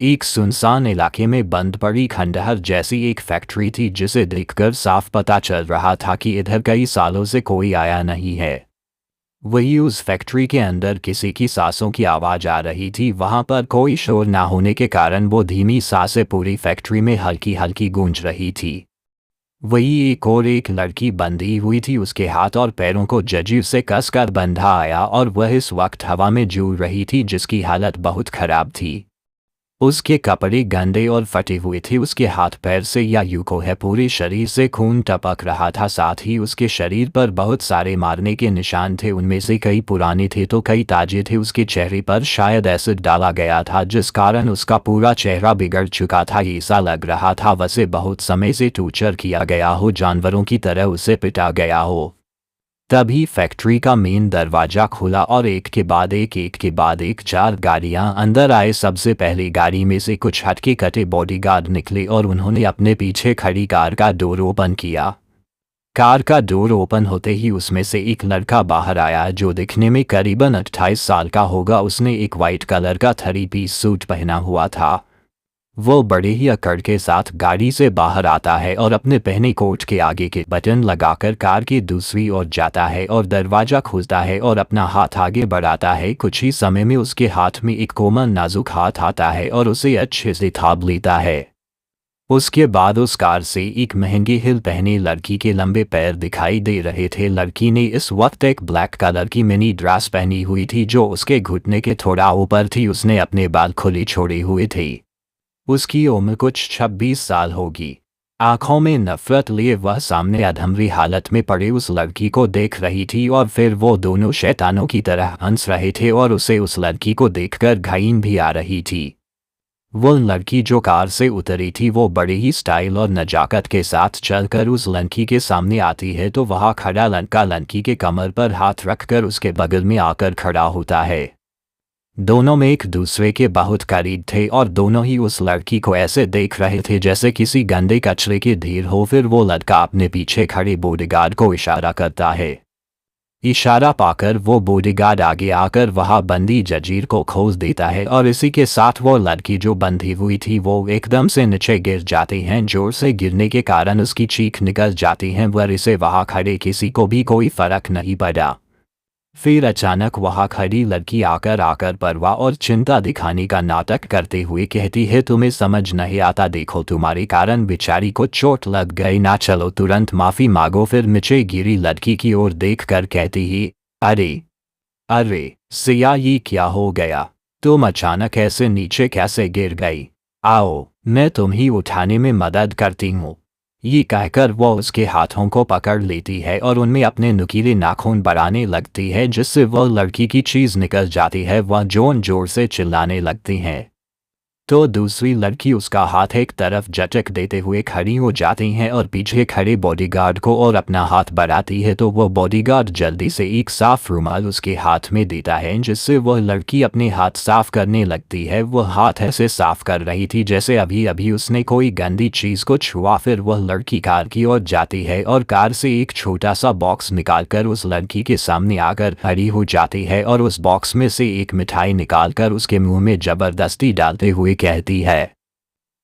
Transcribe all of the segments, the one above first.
एक सुनसान इलाके में बंद पड़ी खंडहर जैसी एक फैक्ट्री थी जिसे देखकर साफ पता चल रहा था कि इधर कई सालों से कोई आया नहीं है। वही उस फैक्ट्री के अंदर किसी की सांसों की आवाज़ आ रही थी। वहां पर कोई शोर ना होने के कारण वो धीमी सांसें पूरी फैक्ट्री में हल्की हल्की गूंज रही थी। वही एक लड़की बंधी हुई थी, उसके हाथ और पैरों को जंजीर से कसकर बंधा आया और वह इस वक्त हवा में झूल रही थी जिसकी हालत बहुत खराब थी। उसके कपड़े गंदे और फटे हुए थे, उसके हाथ पैर से या यूं को है पूरे शरीर से खून टपक रहा था। साथ ही उसके शरीर पर बहुत सारे मारने के निशान थे, उनमें से कई पुराने थे तो कई ताजे थे। उसके चेहरे पर शायद एसिड डाला गया था जिस कारण उसका पूरा चेहरा बिगड़ चुका था। ऐसा लग रहा था वैसे बहुत समय से टॉर्चर किया गया हो, जानवरों की तरह उसे पिटा गया हो। तभी फैक्ट्री का मेन दरवाजा खुला और एक के बाद एक 4 गाड़ियां अंदर आए। सबसे पहली गाड़ी में से कुछ हटके कटे बॉडीगार्ड निकले और उन्होंने अपने पीछे खड़ी कार का डोर ओपन किया। कार का डोर ओपन होते ही उसमें से एक लड़का बाहर आया जो दिखने में करीबन 28 साल का होगा। उसने एक वाइट कलर का 3 पीस सूट पहना हुआ था। वो बड़े ही अकड़ के साथ गाड़ी से बाहर आता है और अपने पहने कोट के आगे के बटन लगाकर कार की दूसरी ओर जाता है और दरवाज़ा खोलता है और अपना हाथ आगे बढ़ाता है। कुछ ही समय में उसके हाथ में एक कोमल नाजुक हाथ आता है और उसे अच्छे से थाम लेता है। उसके बाद उस कार से एक महंगे हिल पहने लड़की के लंबे पैर दिखाई दे रहे थे। लड़की ने इस वक्त एक ब्लैक कलर की मिनी ड्रेस पहनी हुई थी जो उसके घुटने के थोड़ा ऊपर थी। उसने अपने बाल खुले छोड़े हुए थे। उसकी उम्र कुछ 26 साल होगी। आंखों में नफरत लिए वह सामने अधमरी हालत में पड़े उस लड़की को देख रही थी और फिर वो दोनों शैतानों की तरह हंस रहे थे और उसे उस लड़की को देखकर घिन भी आ रही थी। वो लड़की जो कार से उतरी थी वो बड़े ही स्टाइल और नजाकत के साथ चलकर उस लड़की के सामने आती है तो वहाँ खड़ा लड़का लड़की के कमर पर हाथ रखकर उसके बगल में आकर खड़ा होता है। दोनों में एक दूसरे के बहुत करीब थे और दोनों ही उस लड़की को ऐसे देख रहे थे जैसे किसी गंदे कचरे की ढेर हो। फिर वो लड़का अपने पीछे खड़े बॉडीगार्ड को इशारा करता है। इशारा पाकर वो बॉडीगार्ड आगे आकर वहां बंदी जंजीर को खोल देता है और इसी के साथ वो लड़की जो बंधी हुई थी वो एकदम से नीचे गिर जाती हैं। जोर से गिरने के कारण उसकी चीख निकल जाती है, पर इसे वहां खड़े किसी को भी कोई फर्क नहीं पड़ा। फिर अचानक वहां खड़ी लड़की आकर परवाह और चिंता दिखाने का नाटक करते हुए कहती है, तुम्हें समझ नहीं आता, देखो तुम्हारे कारण बेचारी को चोट लग गई ना, चलो तुरंत माफी मांगो। फिर नीचे गिरी लड़की की ओर देखकर कहती है, अरे सिया ये क्या हो गया, तुम अचानक ऐसे नीचे कैसे गिर गई, आओ मैं तुम्हें उठाने में मदद करती हूँ। ये कहकर वो उसके हाथों को पकड़ लेती है और उनमें अपने नुकीले नाखून बढ़ाने लगती है जिससे वह लड़की की चीज निकल जाती है। वह जोर से चिल्लाने लगती है तो दूसरी लड़की उसका हाथ एक तरफ झटक देते हुए खड़ी हो जाती हैं और पीछे खड़े बॉडीगार्ड को और अपना हाथ बढ़ाती है तो वह बॉडीगार्ड जल्दी से एक साफ रुमाल उसके हाथ में देता है जिससे वह लड़की अपने हाथ साफ करने लगती है। वह हाथ ऐसे साफ कर रही थी जैसे अभी अभी उसने कोई गंदी चीज को छुआ। फिर वह लड़की कार की ओर जाती है और कार से एक छोटा सा बॉक्स निकालकर उस लड़की के सामने आकर खड़ी हो जाती है और उस बॉक्स में से एक मिठाई निकालकर उसके मुंह में जबरदस्ती डालते हुए कहती है,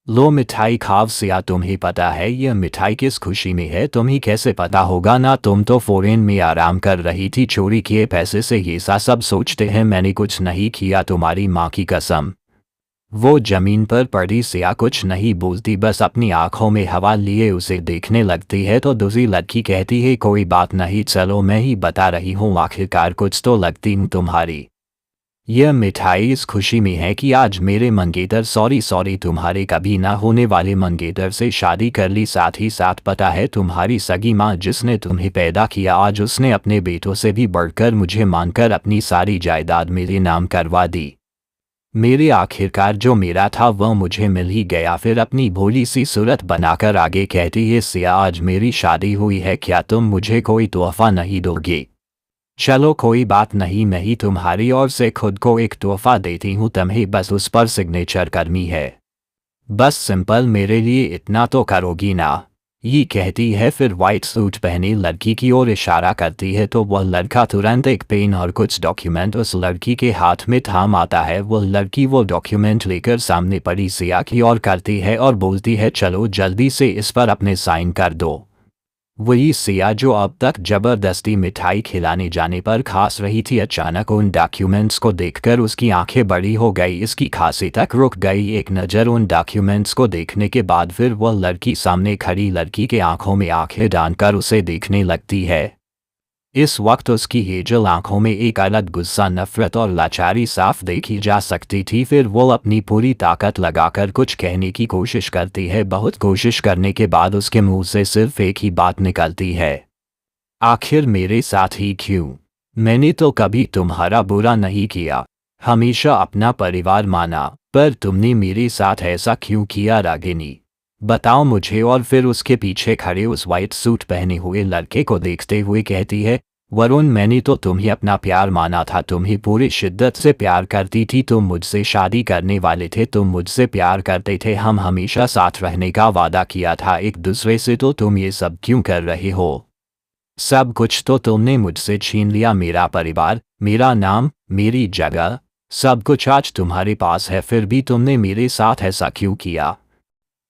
लो मिठाई खाओ सिया, तुम्हें पता है यह मिठाई किस खुशी में है, तुम्हें कैसे पता होगा ना, तुम तो फॉरेन में आराम कर रही थी, चोरी किए पैसे से ये सब सोचते हैं, मैंने कुछ नहीं किया, तुम्हारी माँ की कसम। वो जमीन पर पड़ी सिया कुछ नहीं बोलती, बस अपनी आंखों में हवा लिए उसे देखने लगती है तो दूसरी लड़की कहती है, कोई बात नहीं, चलो मैं ही बता रही हूँ, आखिरकार कुछ तो लगती हूँ तुम्हारी। यह मिठाई इस खुशी में है कि आज मेरे मंगेतर सॉरी तुम्हारे कभी ना होने वाले मंगेतर से शादी कर ली। साथ ही साथ पता है तुम्हारी सगी माँ जिसने तुम्हें पैदा किया, आज उसने अपने बेटों से भी बढ़कर मुझे मानकर अपनी सारी जायदाद मेरे नाम करवा दी। मेरे आखिरकार जो मेरा था वह मुझे मिल ही गया। फिर अपनी भोली सी सूरत बनाकर आगे कहती है, सिया आज मेरी शादी हुई है, क्या तुम मुझे कोई तोहफा नहीं दोगे? चलो कोई बात नहीं, मैं ही तुम्हारी ओर से खुद को एक तोहफा देती हूँ, तुम्हें बस उस पर सिग्नेचर करनी है, बस सिंपल, मेरे लिए इतना तो करोगी ना? ये कहती है, फिर वाइट सूट पहनी लड़की की ओर इशारा करती है तो वह लड़का तुरंत एक पेन और कुछ डॉक्यूमेंट उस लड़की के हाथ में थाम आता है। वह लड़की वो डॉक्यूमेंट लेकर सामने पड़ी सिया की ओर करती है और बोलती है, चलो जल्दी से इस पर अपने साइन कर दो। वही सिया जो अब तक जबरदस्ती मिठाई खिलाने जाने पर खास रही थी, अचानक उन डॉक्यूमेंट्स को देखकर उसकी आंखें बड़ी हो गई, इसकी खांसी तक रुक गई। एक नज़र उन डॉक्यूमेंट्स को देखने के बाद फिर वह लड़की सामने खड़ी लड़की के आंखों में आंखें डालकर उसे देखने लगती है। इस वक्त उसकी हेजल आंखों में एक अलग गुस्सा, नफरत और लाचारी साफ देखी जा सकती थी। फिर वो अपनी पूरी ताकत लगाकर कुछ कहने की कोशिश करती है। बहुत कोशिश करने के बाद उसके मुंह से सिर्फ एक ही बात निकलती है, आखिर मेरे साथ ही क्यों? मैंने तो कभी तुम्हारा बुरा नहीं किया, हमेशा अपना परिवार माना, पर तुमने मेरे साथ ऐसा क्यों किया रागिनी? बताओ मुझे। और फिर उसके पीछे खड़े उस वाइट सूट पहने हुए लड़के को देखते हुए कहती है, वरुण, मैंने तो तुम्हें अपना प्यार माना था, तुम्हें पूरी शिद्दत से प्यार करती थी, तुम मुझसे शादी करने वाले थे, तुम मुझसे प्यार करते थे, हम हमेशा साथ रहने का वादा किया था एक दूसरे से, तो तुम ये सब क्यों कर रहे हो? सब कुछ तो तुमने मुझसे छीन लिया, मेरा परिवार, मेरा नाम, मेरी जगह, सब कुछ आज तुम्हारे पास है, फिर भी तुमने मेरे साथ ऐसा क्यों किया?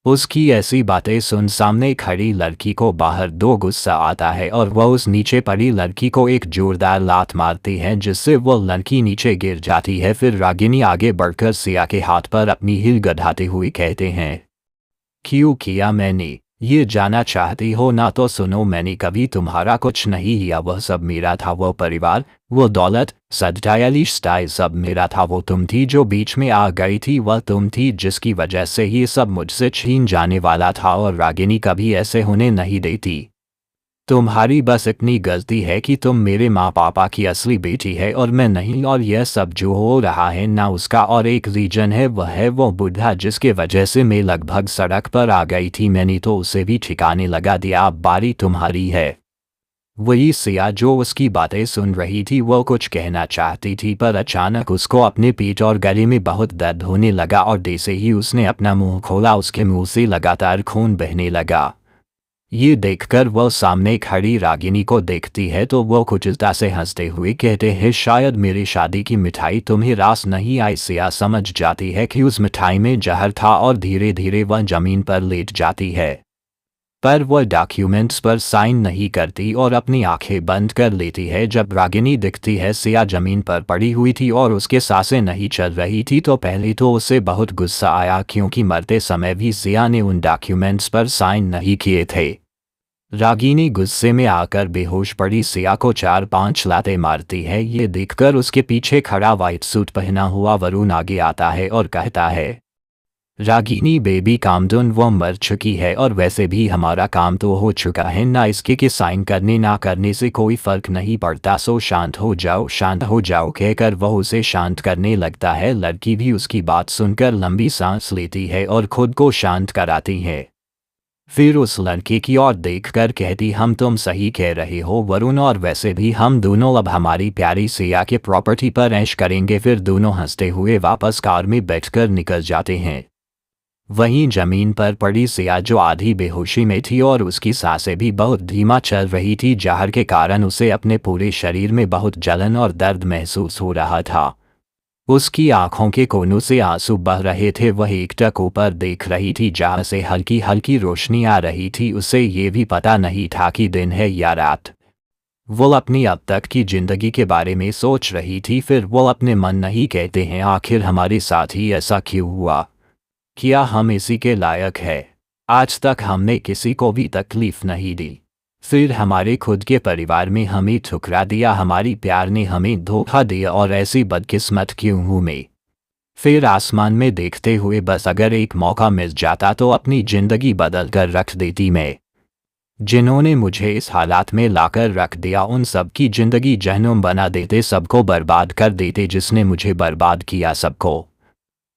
उसकी ऐसी बातें सुन सामने खड़ी लड़की को बाहर दो गुस्सा आता है और वह उस नीचे पड़ी लड़की को एक जोरदार लात मारती है, जिससे वह लड़की नीचे गिर जाती है। फिर रागिनी आगे बढ़कर सिया के हाथ पर अपनी हील गढ़ाते हुए कहते हैं, क्यों किया मैंने? ये जाना चाहती हो ना तो सुनो, मैंने कभी तुम्हारा कुछ नहीं किया, वह सब मेरा था, वो परिवार, वो दौलत, स्टाइलिश स्टाइल सब मेरा था, वो तुम थी जो बीच में आ गई थी, वह तुम थी जिसकी वजह से ये सब मुझसे छीन जाने वाला था, और रागिनी कभी ऐसे होने नहीं देती। तुम्हारी बस इतनी गलती है कि तुम मेरे माँ पापा की असली बेटी है और मैं नहीं, और यह सब जो हो रहा है ना उसका और एक रीजन है, वह है वो बुढ़ा जिसके वजह से मैं लगभग सड़क पर आ गई थी, मैंने तो उसे भी ठिकाने लगा दिया, अब बारी तुम्हारी है। वही सिया जो उसकी बातें सुन रही थी, वो कुछ कहना चाहती थी पर अचानक उसको अपने पेट और गले में बहुत दर्द होने लगा और जैसे ही उसने अपना मुंह खोला उसके मुंह से लगातार खून बहने लगा। ये देखकर वह सामने खड़ी रागिनी को देखती है तो वह कुचिलता से हंसते हुए कहते हैं, शायद मेरी शादी की मिठाई तुम्हें रास नहीं आई। सिया समझ जाती है कि उस मिठाई में जहर था और धीरे धीरे वह जमीन पर लेट जाती है, पर वह डॉक्यूमेंट्स पर साइन नहीं करती और अपनी आंखें बंद कर लेती है। जब रागिनी दिखती है सिया जमीन पर पड़ी हुई थी और उसके सांसें नहीं चल रही थी तो पहले तो उसे बहुत गुस्सा आया, क्योंकि मरते समय भी सिया ने उन डॉक्यूमेंट्स पर साइन नहीं किए थे। रागिनी गुस्से में आकर बेहोश पड़ी सिया को 4-5 लातें मारती है। ये देखकर उसके पीछे खड़ा वाइट सूट पहना हुआ वरुण आगे आता है और कहता है, रागिनी बेबी कामडन, वो मर चुकी है और वैसे भी हमारा काम तो हो चुका है ना, इसके कि साइन करने ना करने से कोई फर्क नहीं पड़ता, सो शांत हो जाओ, शांत हो जाओ कहकर वह उसे शांत करने लगता है। लड़की भी उसकी बात सुनकर लंबी सांस लेती है और खुद को शांत कराती है। फिर उस लड़के की ओर देखकर कहती, हम तुम सही कह रहे हो वरुण, और वैसे भी हम दोनों अब हमारी प्यारी सिया के प्रॉपर्टी पर ऐश करेंगे। फिर दोनों हंसते हुए वापस कार में बैठकर निकल जाते हैं। वहीं जमीन पर पड़ी सिया जो आधी बेहोशी में थी और उसकी सांसें भी बहुत धीमा चल रही थी, जहर के कारण उसे अपने पूरे शरीर में बहुत जलन और दर्द महसूस हो रहा था। उसकी आंखों के कोनों से आंसू बह रहे थे। वह एकटक ऊपर देख रही थी जहां से हल्की हल्की रोशनी आ रही थी। उसे ये भी पता नहीं था कि दिन है या रात। वो अपनी अब तक की जिंदगी के बारे में सोच रही थी। फिर वो अपने मन नहीं कहते हैं, आखिर हमारे साथ ही ऐसा क्यों हुआ? क्या हम इसी के लायक है? आज तक हमने किसी को भी तकलीफ नहीं दी, फिर हमारे खुद के परिवार में हमें ठुकरा दिया, हमारी प्यार ने हमें धोखा दिया, और ऐसी बदकिस्मत क्यों हूँ मैं? फिर आसमान में देखते हुए बस अगर एक मौका मिल जाता तो अपनी जिंदगी बदल कर रख देती मैं। जिन्होंने मुझे इस हालात में लाकर रख दिया उन सब की जिंदगी जहन्नुम बना देते, सबको बर्बाद कर देते, जिसने मुझे बर्बाद किया सबको।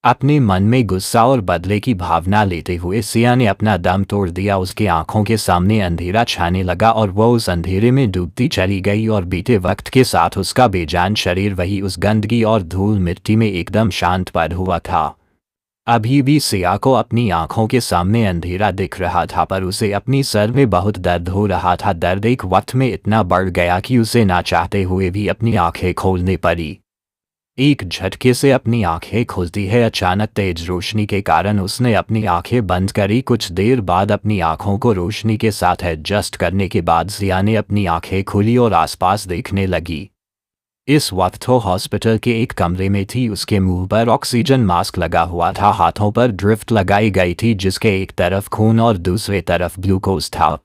अपने मन में गुस्सा और बदले की भावना लेते हुए सिया ने अपना दम तोड़ दिया। उसके आंखों के सामने अंधेरा छाने लगा और वह उस अंधेरे में डूबती चली गई, और बीते वक्त के साथ उसका बेजान शरीर वही उस गंदगी और धूल मिट्टी में एकदम शांत पड़ हुआ था। अभी भी सिया को अपनी आंखों के सामने अंधेरा दिख रहा था, पर उसे अपनी सर में बहुत दर्द हो रहा था। दर्द एक वक्त में इतना बढ़ गया कि उसे ना चाहते हुए भी अपनी आंखें खोलनी पड़ी। एक झटके से अपनी आंखें खुलती है। अचानक तेज रोशनी के कारण उसने अपनी आंखें बंद करी। कुछ देर बाद अपनी आंखों को रोशनी के साथ एडजस्ट करने के बाद सिया ने अपनी आंखें खोली और आसपास देखने लगी। इस वक्त वो हॉस्पिटल के एक कमरे में थी। उसके मुंह पर ऑक्सीजन मास्क लगा हुआ था, हाथों पर ड्रिफ्ट लगाई गई थी जिसके एक तरफ खून और दूसरे तरफ ग्लूकोज था।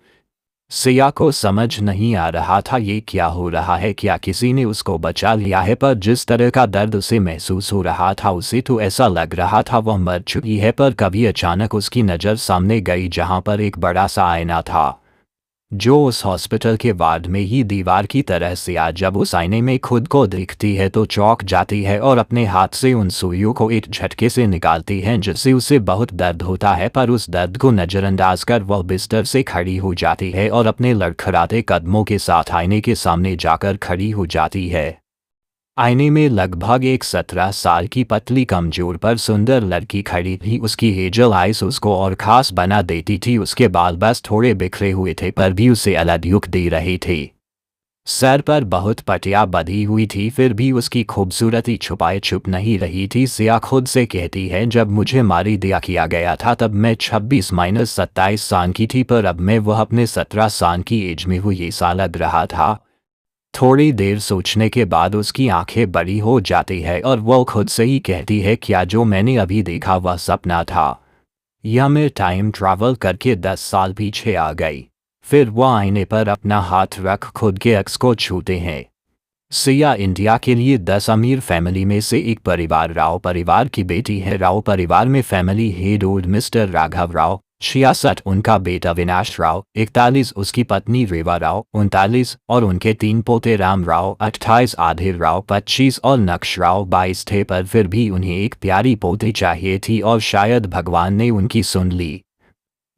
सिया को समझ नहीं आ रहा था ये क्या हो रहा है, क्या किसी ने उसको बचा लिया है, पर जिस तरह का दर्द उसे महसूस हो रहा था उसे तो ऐसा लग रहा था वह मर चुकी है। पर कभी अचानक उसकी नज़र सामने गई जहां पर एक बड़ा सा आईना था जो उस हॉस्पिटल के वार्ड में ही दीवार की तरह से जब उस आईने में खुद को देखती है तो चौंक जाती है और अपने हाथ से उन सुइयों को एक झटके से निकालती है जिससे उसे बहुत दर्द होता है। पर उस दर्द को नज़रअंदाज कर वह बिस्तर से खड़ी हो जाती है और अपने लड़खड़ाते कदमों के साथ आईने के सामने जाकर खड़ी हो जाती है। आईने में लगभग एक 17 साल की पतली कमजोर पर सुंदर लड़की खड़ी थी। उसकी हेजल आइस उसको और खास बना देती थी। उसके बाल बस थोड़े बिखरे हुए थे पर भी उसे अलग लुक दे रहे थे। सर पर बहुत पटिया बंधी हुई थी फिर भी उसकी खूबसूरती छुपाए छुप नहीं रही थी। सिया खुद से कहती है, जब मुझे मारी दिया किया गया था तब मैं 26-27 साल की थी, पर अब मैं वह अपने 17 साल की एज में हुई सा लग रहा था। थोड़ी देर सोचने के बाद उसकी आंखें बड़ी हो जाती है और वो खुद से ही कहती है, क्या जो मैंने अभी देखा वह सपना था या मैं टाइम ट्रैवल करके 10 साल पीछे आ गई। फिर वह आईने पर अपना हाथ रख खुद के अक्स को छूते हैं। सिया इंडिया के लिए 10 अमीर फैमिली में से एक परिवार राव परिवार की बेटी है। राव परिवार में family head old mister Raghav Rao 66, उनका बेटा विनाश राव 41, उसकी पत्नी रेवा राव 39 और उनके 3 पोते राम राव 28, आधिर राव 25 और नक्श राव 22 थे। पर फिर भी उन्हें एक प्यारी पोती चाहिए थी और शायद भगवान ने उनकी सुन ली।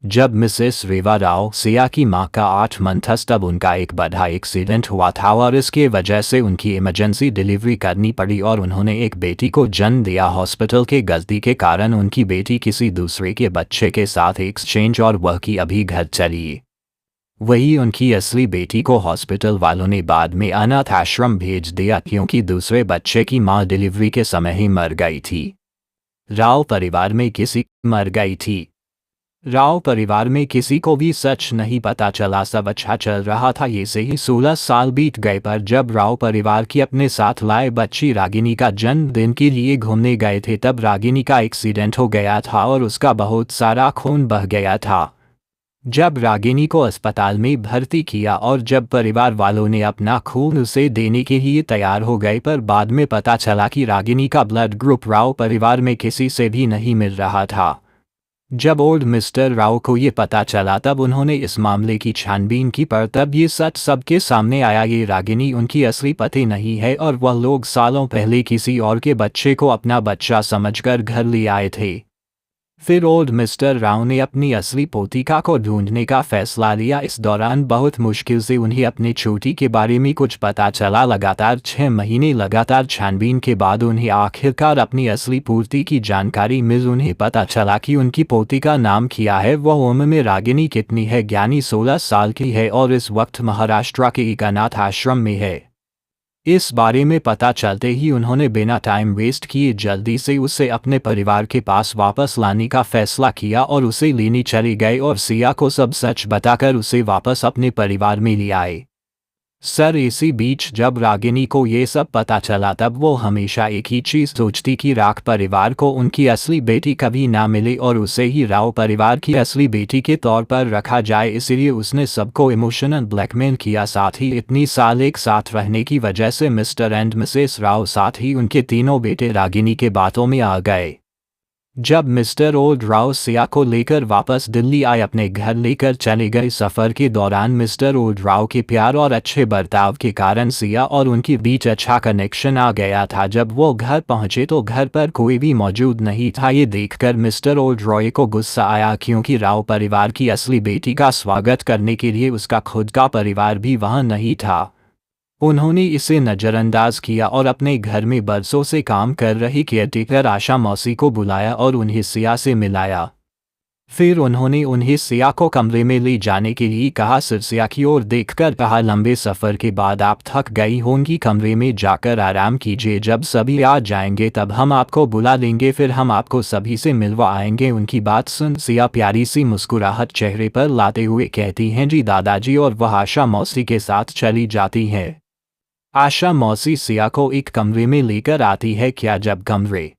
जब मिसेस रेवा राव सिया की मां का 8 मंथस तब उनका एक बड़ा एक्सीडेंट हुआ था और इसके वजह से उनकी इमरजेंसी डिलीवरी करनी पड़ी और उन्होंने एक बेटी को जन्म दिया। हॉस्पिटल के गलती के कारण उनकी बेटी किसी दूसरे के बच्चे के साथ एक्सचेंज और वह की अभी घर चली। वही उनकी असली बेटी को हॉस्पिटल वालों ने बाद में अनाथ आश्रम भेज दिया क्योंकि दूसरे बच्चे की मां डिलीवरी के समय ही मर गई थी। राव परिवार में किसी को भी सच नहीं पता चला। सब अच्छा चल रहा था। ये से ही 16 साल बीत गए, पर जब राव परिवार की अपने साथ लाए बच्ची रागिनी का जन्मदिन के लिए घूमने गए थे तब रागिनी का एक्सीडेंट हो गया था और उसका बहुत सारा खून बह गया था। जब रागिनी को अस्पताल में भर्ती किया और जब परिवार वालों ने अपना खून उसे देने के लिए तैयार हो गए, पर बाद में पता चला कि रागिनी का ब्लड ग्रुप राव परिवार में किसी से भी नहीं मिल रहा था। जब ओल्ड मिस्टर राव को ये पता चला तब उन्होंने इस मामले की छानबीन की, पर तब ये सच सबके सामने आया, ये रागिनी उनकी असली पति नहीं है और वह लोग सालों पहले किसी और के बच्चे को अपना बच्चा समझकर घर ले आए थे। फिर ओल्ड मिस्टर राव ने अपनी असली पोतिका को ढूंढने का फैसला लिया। इस दौरान बहुत मुश्किल से उन्हें अपनी छोटी के बारे में कुछ पता चला। लगातार 6 महीने लगातार छानबीन के बाद उन्हें आखिरकार अपनी असली पोती की जानकारी मिली। उन्हें पता चला कि उनकी पोती का नाम क्या है, वह उम्र में रागिनी कितनी है, ज्ञानी 16 साल की है और इस वक्त महाराष्ट्र के एक अनाथ आश्रम में है। इस बारे में पता चलते ही उन्होंने बिना टाइम वेस्ट किए जल्दी से उसे अपने परिवार के पास वापस लाने का फैसला किया और उसे लेने चले गए और सिया को सब सच बताकर उसे वापस अपने परिवार में ले आए। सर इसी बीच जब रागिनी को ये सब पता चला तब वो हमेशा एक ही चीज़ सोचती कि राख परिवार को उनकी असली बेटी कभी ना मिले और उसे ही राव परिवार की असली बेटी के तौर पर रखा जाए। इसलिए उसने सबको इमोशनल ब्लैकमेल किया। साथ ही इतनी साल एक साथ रहने की वजह से मिस्टर एंड मिसेस राव साथ ही उनके तीनों बेटे रागिनी के बातों में आ गए। जब मिस्टर ओल्ड राव सिया को लेकर वापस दिल्ली आए, अपने घर लेकर चले गए। सफ़र के दौरान मिस्टर ओल्ड राव के प्यार और अच्छे बर्ताव के कारण सिया और उनके बीच अच्छा कनेक्शन आ गया था। जब वो घर पहुंचे तो घर पर कोई भी मौजूद नहीं था। ये देखकर मिस्टर ओल्ड रॉय को गुस्सा आया क्योंकि राव परिवार की असली बेटी का स्वागत करने के लिए उसका खुद का परिवार भी वहाँ नहीं था। उन्होंने इसे नज़रअंदाज किया और अपने घर में बरसों से काम कर रही केयरटेकर आशा मौसी को बुलाया और उन्हें सिया से मिलाया। फिर उन्होंने उन्हें सिया को कमरे में ले जाने के लिए कहा। सिया की ओर देखकर कहा, लंबे सफ़र के बाद आप थक गई होंगी, कमरे में जाकर आराम कीजिए, जब सभी आ जाएंगे तब हम आपको बुला लेंगे, फिर हम आपको सभी से मिलवा आएंगे। उनकी बात सुन सिया प्यारी सी मुस्कुराहट चेहरे पर लाते हुए कहती हैं, जी दादाजी, और वह आशा मौसी के साथ चली जाती है। आशा मौसी सिया को एक कमरे में लेकर आती है। क्या जब कमरे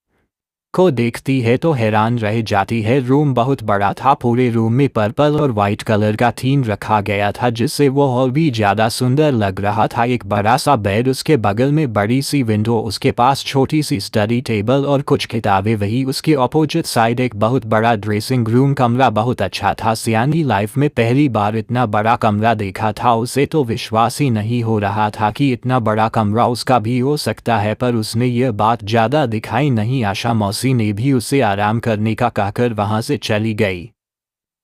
को देखती है तो हैरान रह जाती है। रूम बहुत बड़ा था, पूरे रूम में पर्पल और वाइट कलर का थीम रखा गया था जिससे वो और भी ज़्यादा सुंदर लग रहा था। एक बड़ा सा बेड, उसके बगल में बड़ी सी विंडो, उसके पास छोटी सी स्टडी टेबल और कुछ किताबें। वही उसके अपोजिट साइड एक बहुत बड़ा ड्रेसिंग रूम। कमरा बहुत अच्छा था। सिया ने लाइफ में पहली बार इतना बड़ा कमरा देखा था। उसे तो विश्वास ही नहीं हो रहा था कि इतना बड़ा कमरा उसका भी हो सकता है, पर उसने यह बात ज़्यादा दिखाई नहीं। आशा मौसी ने भी उसे आराम करने का कहकर वहां से चली गई।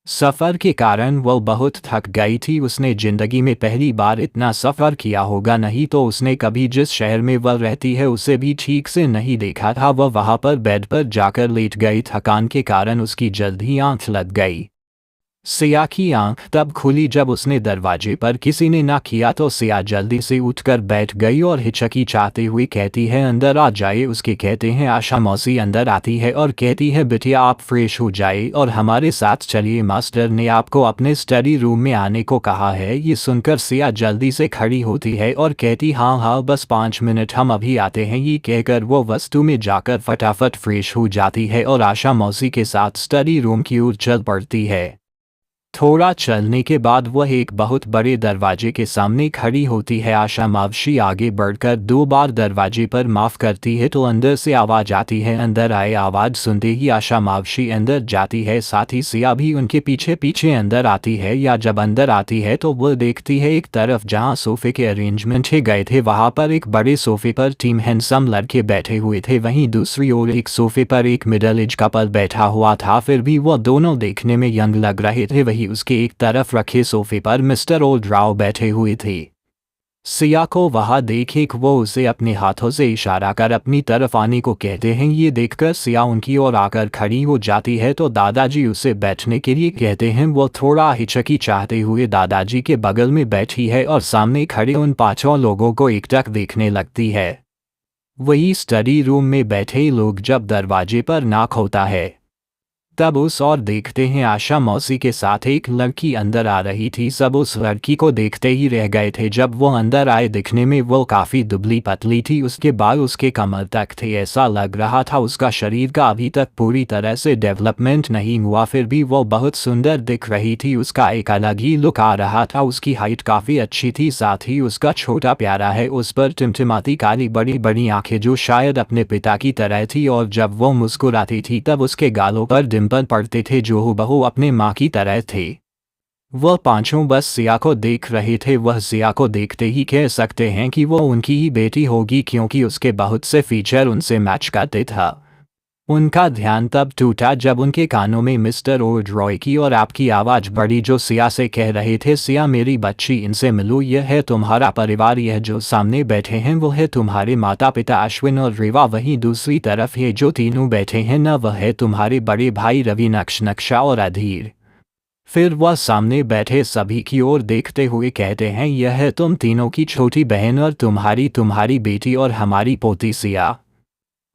सफ़र के कारण वह बहुत थक गई थी। उसने जिंदगी में पहली बार इतना सफ़र किया होगा, नहीं तो उसने कभी जिस शहर में वह रहती है उसे भी ठीक से नहीं देखा था। वह वहां पर बेड पर जाकर लेट गई। थकान के कारण उसकी जल्द ही आंख लग गई। सिया की आंख तब खुली जब उसने दरवाजे पर किसी ने ना किया तो सिया जल्दी से उठकर बैठ गई और हिचकिचाते हुए कहती है, अंदर आ जाइए। उसके कहते हैं। आशा मौसी अंदर आती है और कहती है, बिटिया आप फ्रेश हो जाइए और हमारे साथ चलिए, मास्टर ने आपको अपने स्टडी रूम में आने को कहा है। ये सुनकर सिया जल्दी से खड़ी होती है और कहती, हाँ हाँ बस 5 मिनट, हम अभी आते हैं। ये कहकर वो वस्तु में जाकर फटाफट फ्रेश हो जाती है और आशा मौसी के साथ स्टडी रूम की ओर चल पड़ती है। थोड़ा चलने के बाद वह एक बहुत बड़े दरवाजे के सामने खड़ी होती है। आशा मौसी आगे बढ़कर 2 बार दरवाजे पर माफ़ करती है तो अंदर से आवाज़ आती है। अंदर आए आवाज़ सुनते ही आशा मौसी अंदर जाती है, साथ ही सिया भी उनके पीछे पीछे अंदर आती है। या जब अंदर आती है तो वह देखती है एक तरफ जहां सोफे के अरेंजमेंट गए थे वहां पर एक बड़े सोफे पर 3 हैंडसम लड़के बैठे हुए थे। वहीं दूसरी ओर एक सोफे पर एक मिडल एज कपल बैठा हुआ था। फिर भी वह दोनों देखने में यंग लग रहे थे। वही उसके एक तरफ रखे सोफे पर मिस्टर ओल्ड्राउ बैठे हुए थे। सिया को वहां देखे वो उसे अपने हाथों से इशारा कर अपनी तरफ आने को कहते हैं। ये देखकर सिया उनकी ओर आकर खड़ी हो जाती है तो दादाजी उसे बैठने के लिए कहते हैं। वो थोड़ा हिचकिचाते हुए दादाजी के बगल में बैठी है और सामने खड़े उन 5 लोगों को एकटक देखने लगती है। वही स्टडी रूम में बैठे लोग जब दरवाजे पर नॉक होता है तब उस और देखते हैं आशा मौसी के साथ एक लड़की अंदर आ रही थी। सब उस लड़की को देखते ही रह गए थे। जब वो अंदर आए दिखने में वो काफ़ी दुबली पतली थी। उसके बाल उसके कमर तक थे। ऐसा लग रहा था उसका शरीर का अभी तक पूरी तरह से डेवलपमेंट नहीं हुआ, फिर भी वो बहुत सुंदर दिख रही थी। उसका एक अलग ही लुक आ रहा था। उसकी हाइट काफ़ी अच्छी थी, साथ ही उसका छोटा प्यारा है उस पर टिमटिमाती काली बड़ी बड़ी आंखें जो शायद अपने पिता की तरह थी, और जब वो मुस्कुराती थी तब उसके गालों पर डिंपल पड़ते थे जो हूबहू अपने माँ की तरह थे। वह 5 बस सिया को देख रहे थे। वह सिया को देखते ही कह सकते हैं कि वो उनकी ही बेटी होगी, क्योंकि उसके बहुत से फीचर उनसे मैच करते था। उनका ध्यान तब टूटा जब उनके कानों में मिस्टर ओल्ड्रॉय की और आपकी आवाज़ बड़ी जो सिया से कह रहे थे, सिया मेरी बच्ची, इनसे मिलो, यह है तुम्हारा परिवार, यह जो सामने बैठे हैं वो है तुम्हारे माता पिता अश्विन और रेवा, वहीं दूसरी तरफ ये जो तीनों बैठे हैं न वह है तुम्हारे बड़े भाई रवि, नक्शा और अधीर। फिर वह सामने बैठे सभी की ओर देखते हुए कहते हैं, यह है तुम तीनों की छोटी बहन और तुम्हारी बेटी और हमारी पोती सिया।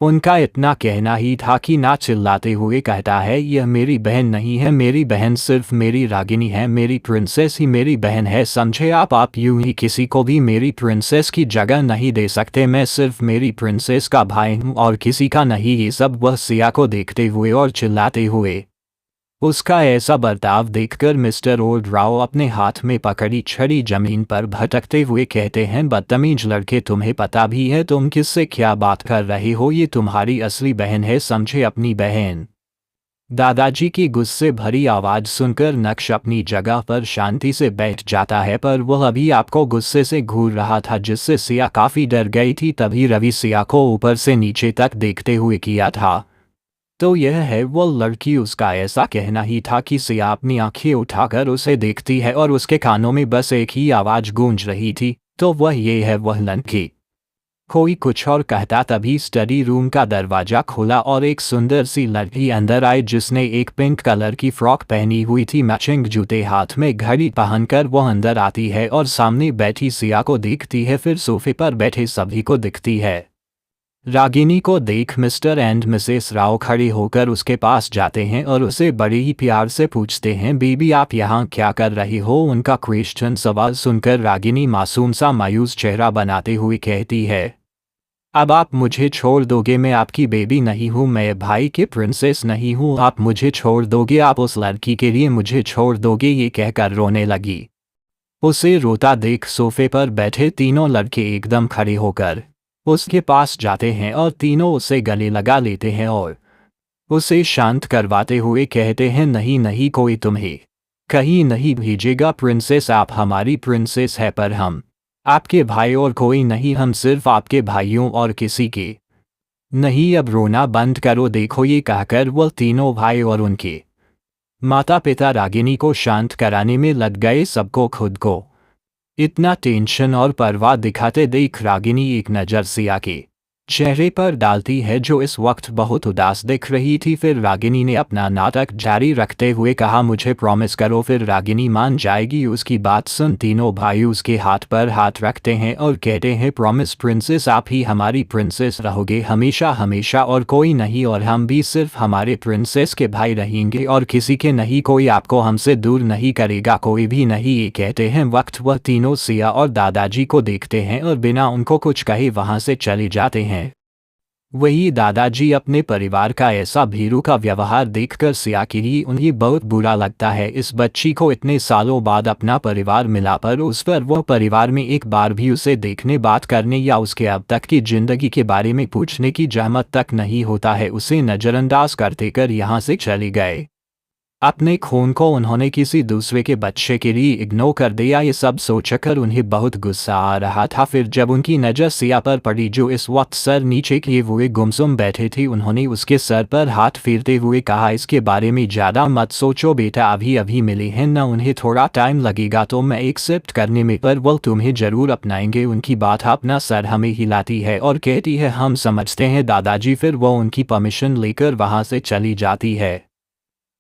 उनका इतना कहना ही था कि ना चिल्लाते हुए कहता है, यह मेरी बहन नहीं है, मेरी बहन सिर्फ मेरी रागिनी है, मेरी प्रिंसेस ही मेरी बहन है, समझे आप यूं ही किसी को भी मेरी प्रिंसेस की जगह नहीं दे सकते। मैं सिर्फ मेरी प्रिंसेस का भाई हूँ और किसी का नहीं। ये सब वह सिया को देखते हुए और चिल्लाते हुए। उसका ऐसा बर्ताव देखकर मिस्टर ओल्ड्राउ अपने हाथ में पकड़ी छड़ी जमीन पर भटकते हुए कहते हैं, बदतमीज लड़के, तुम्हें पता भी है तुम किससे क्या बात कर रहे हो? ये तुम्हारी असली बहन है, समझे, अपनी बहन। दादाजी की गुस्से भरी आवाज़ सुनकर नक्श अपनी जगह पर शांति से बैठ जाता है, पर वह अभी आपको गुस्से से घूर रहा था जिससे सिया काफ़ी डर गई थी। तभी रवि सिया को ऊपर से नीचे तक देखते हुए किया था। तो यह है वो लड़की। उसका ऐसा कहना ही था कि सिया अपनी आंखें उठाकर उसे देखती है और उसके कानों में बस एक ही आवाज़ गूंज रही थी, तो वह ये है वह लड़की। कोई कुछ और कहता तभी स्टडी रूम का दरवाजा खोला और एक सुंदर सी लड़की अंदर आई जिसने एक पिंक कलर की फ्रॉक पहनी हुई थी, मैचिंग जूते, हाथ में घड़ी पहनकर वो अंदर आती है और सामने बैठी सिया को देखती है, फिर सोफे पर बैठे सभी को दिखती है। रागिनी को देख मिस्टर एंड मिसेस राव खड़े होकर उसके पास जाते हैं और उसे बड़े ही प्यार से पूछते हैं, बेबी आप यहाँ क्या कर रही हो? उनका क्वेश्चन सवाल सुनकर रागिनी मासूम सा मायूस चेहरा बनाते हुए कहती है, अब आप मुझे छोड़ दोगे? मैं आपकी बेबी नहीं हूँ, मैं भाई की प्रिंसेस नहीं हूँ, आप मुझे छोड़ दोगे? आप उस लड़की के लिए मुझे छोड़ दोगे? ये कहकर रोने लगी। उसे रोता देख सोफे पर बैठे तीनों लड़के एकदम खड़े होकर उसके पास जाते हैं और तीनों उसे गले लगा लेते हैं और उसे शांत करवाते हुए कहते हैं, नहीं नहीं, कोई तुम्हें कहीं नहीं भेजेगा प्रिंसेस, आप हमारी प्रिंसेस है, पर हम आपके भाई और कोई नहीं, हम सिर्फ आपके भाइयों और किसी के नहीं। अब रोना बंद करो। देखो, ये कहकर वो तीनों भाई और उनके माता पिता रागिनी को शांत कराने में लग गए। सबको खुद को इतना टेंशन और परवाह दिखाते देख रागिनी एक नज़र सिया के चेहरे पर डालती है जो इस वक्त बहुत उदास दिख रही थी। फिर रागिनी ने अपना नाटक जारी रखते हुए कहा, मुझे प्रॉमिस करो। फिर रागिनी मान जाएगी। उसकी बात सुन तीनों भाई उसके हाथ पर हाथ रखते हैं और कहते हैं, प्रॉमिस प्रिंसेस, आप ही हमारी प्रिंसेस रहोगे हमेशा हमेशा और कोई नहीं, और हम भी सिर्फ हमारे प्रिंसेस के भाई रहेंगे और किसी के नहीं। कोई आपको हमसे दूर नहीं करेगा, कोई भी नहीं। ये कहते हैं वक्त वह तीनों सिया और दादाजी को देखते हैं और बिना उनको कुछ कहे वहां से चले जाते हैं। वही दादाजी अपने परिवार का ऐसा भीरू का व्यवहार देखकर सिया के लिए उन्हें बहुत बुरा लगता है। इस बच्ची को इतने सालों बाद अपना परिवार मिला, पर उस पर वो परिवार में एक बार भी उसे देखने, बात करने या उसके अब तक की जिंदगी के बारे में पूछने की जहमत तक नहीं होता है। उसे नज़रअंदाज करते कर यहाँ से चले गए। अपने खून को उन्होंने किसी दूसरे के बच्चे के लिए इग्नोर कर दिया। ये सब सोचकर उन्हें बहुत गुस्सा आ रहा था। फिर जब उनकी नज़र सिया पर पड़ी जो इस वक्त सर नीचे किए हुए गुमसुम बैठे थी, उन्होंने उसके सर पर हाथ फेरते हुए कहा, इसके बारे में ज़्यादा मत सोचो बेटा, अभी अभी मिले हैं ना, उन्हें थोड़ा टाइम लगेगा तो मैं एक्सेप्ट करने में, पर वो तुम्हें ज़रूर अपनाएंगे। उनकी बात अपना सर हमें हिलाती है और कहती है, हम समझते हैं दादाजी। फिर वो उनकी परमिशन लेकर वहाँ से चली जाती है।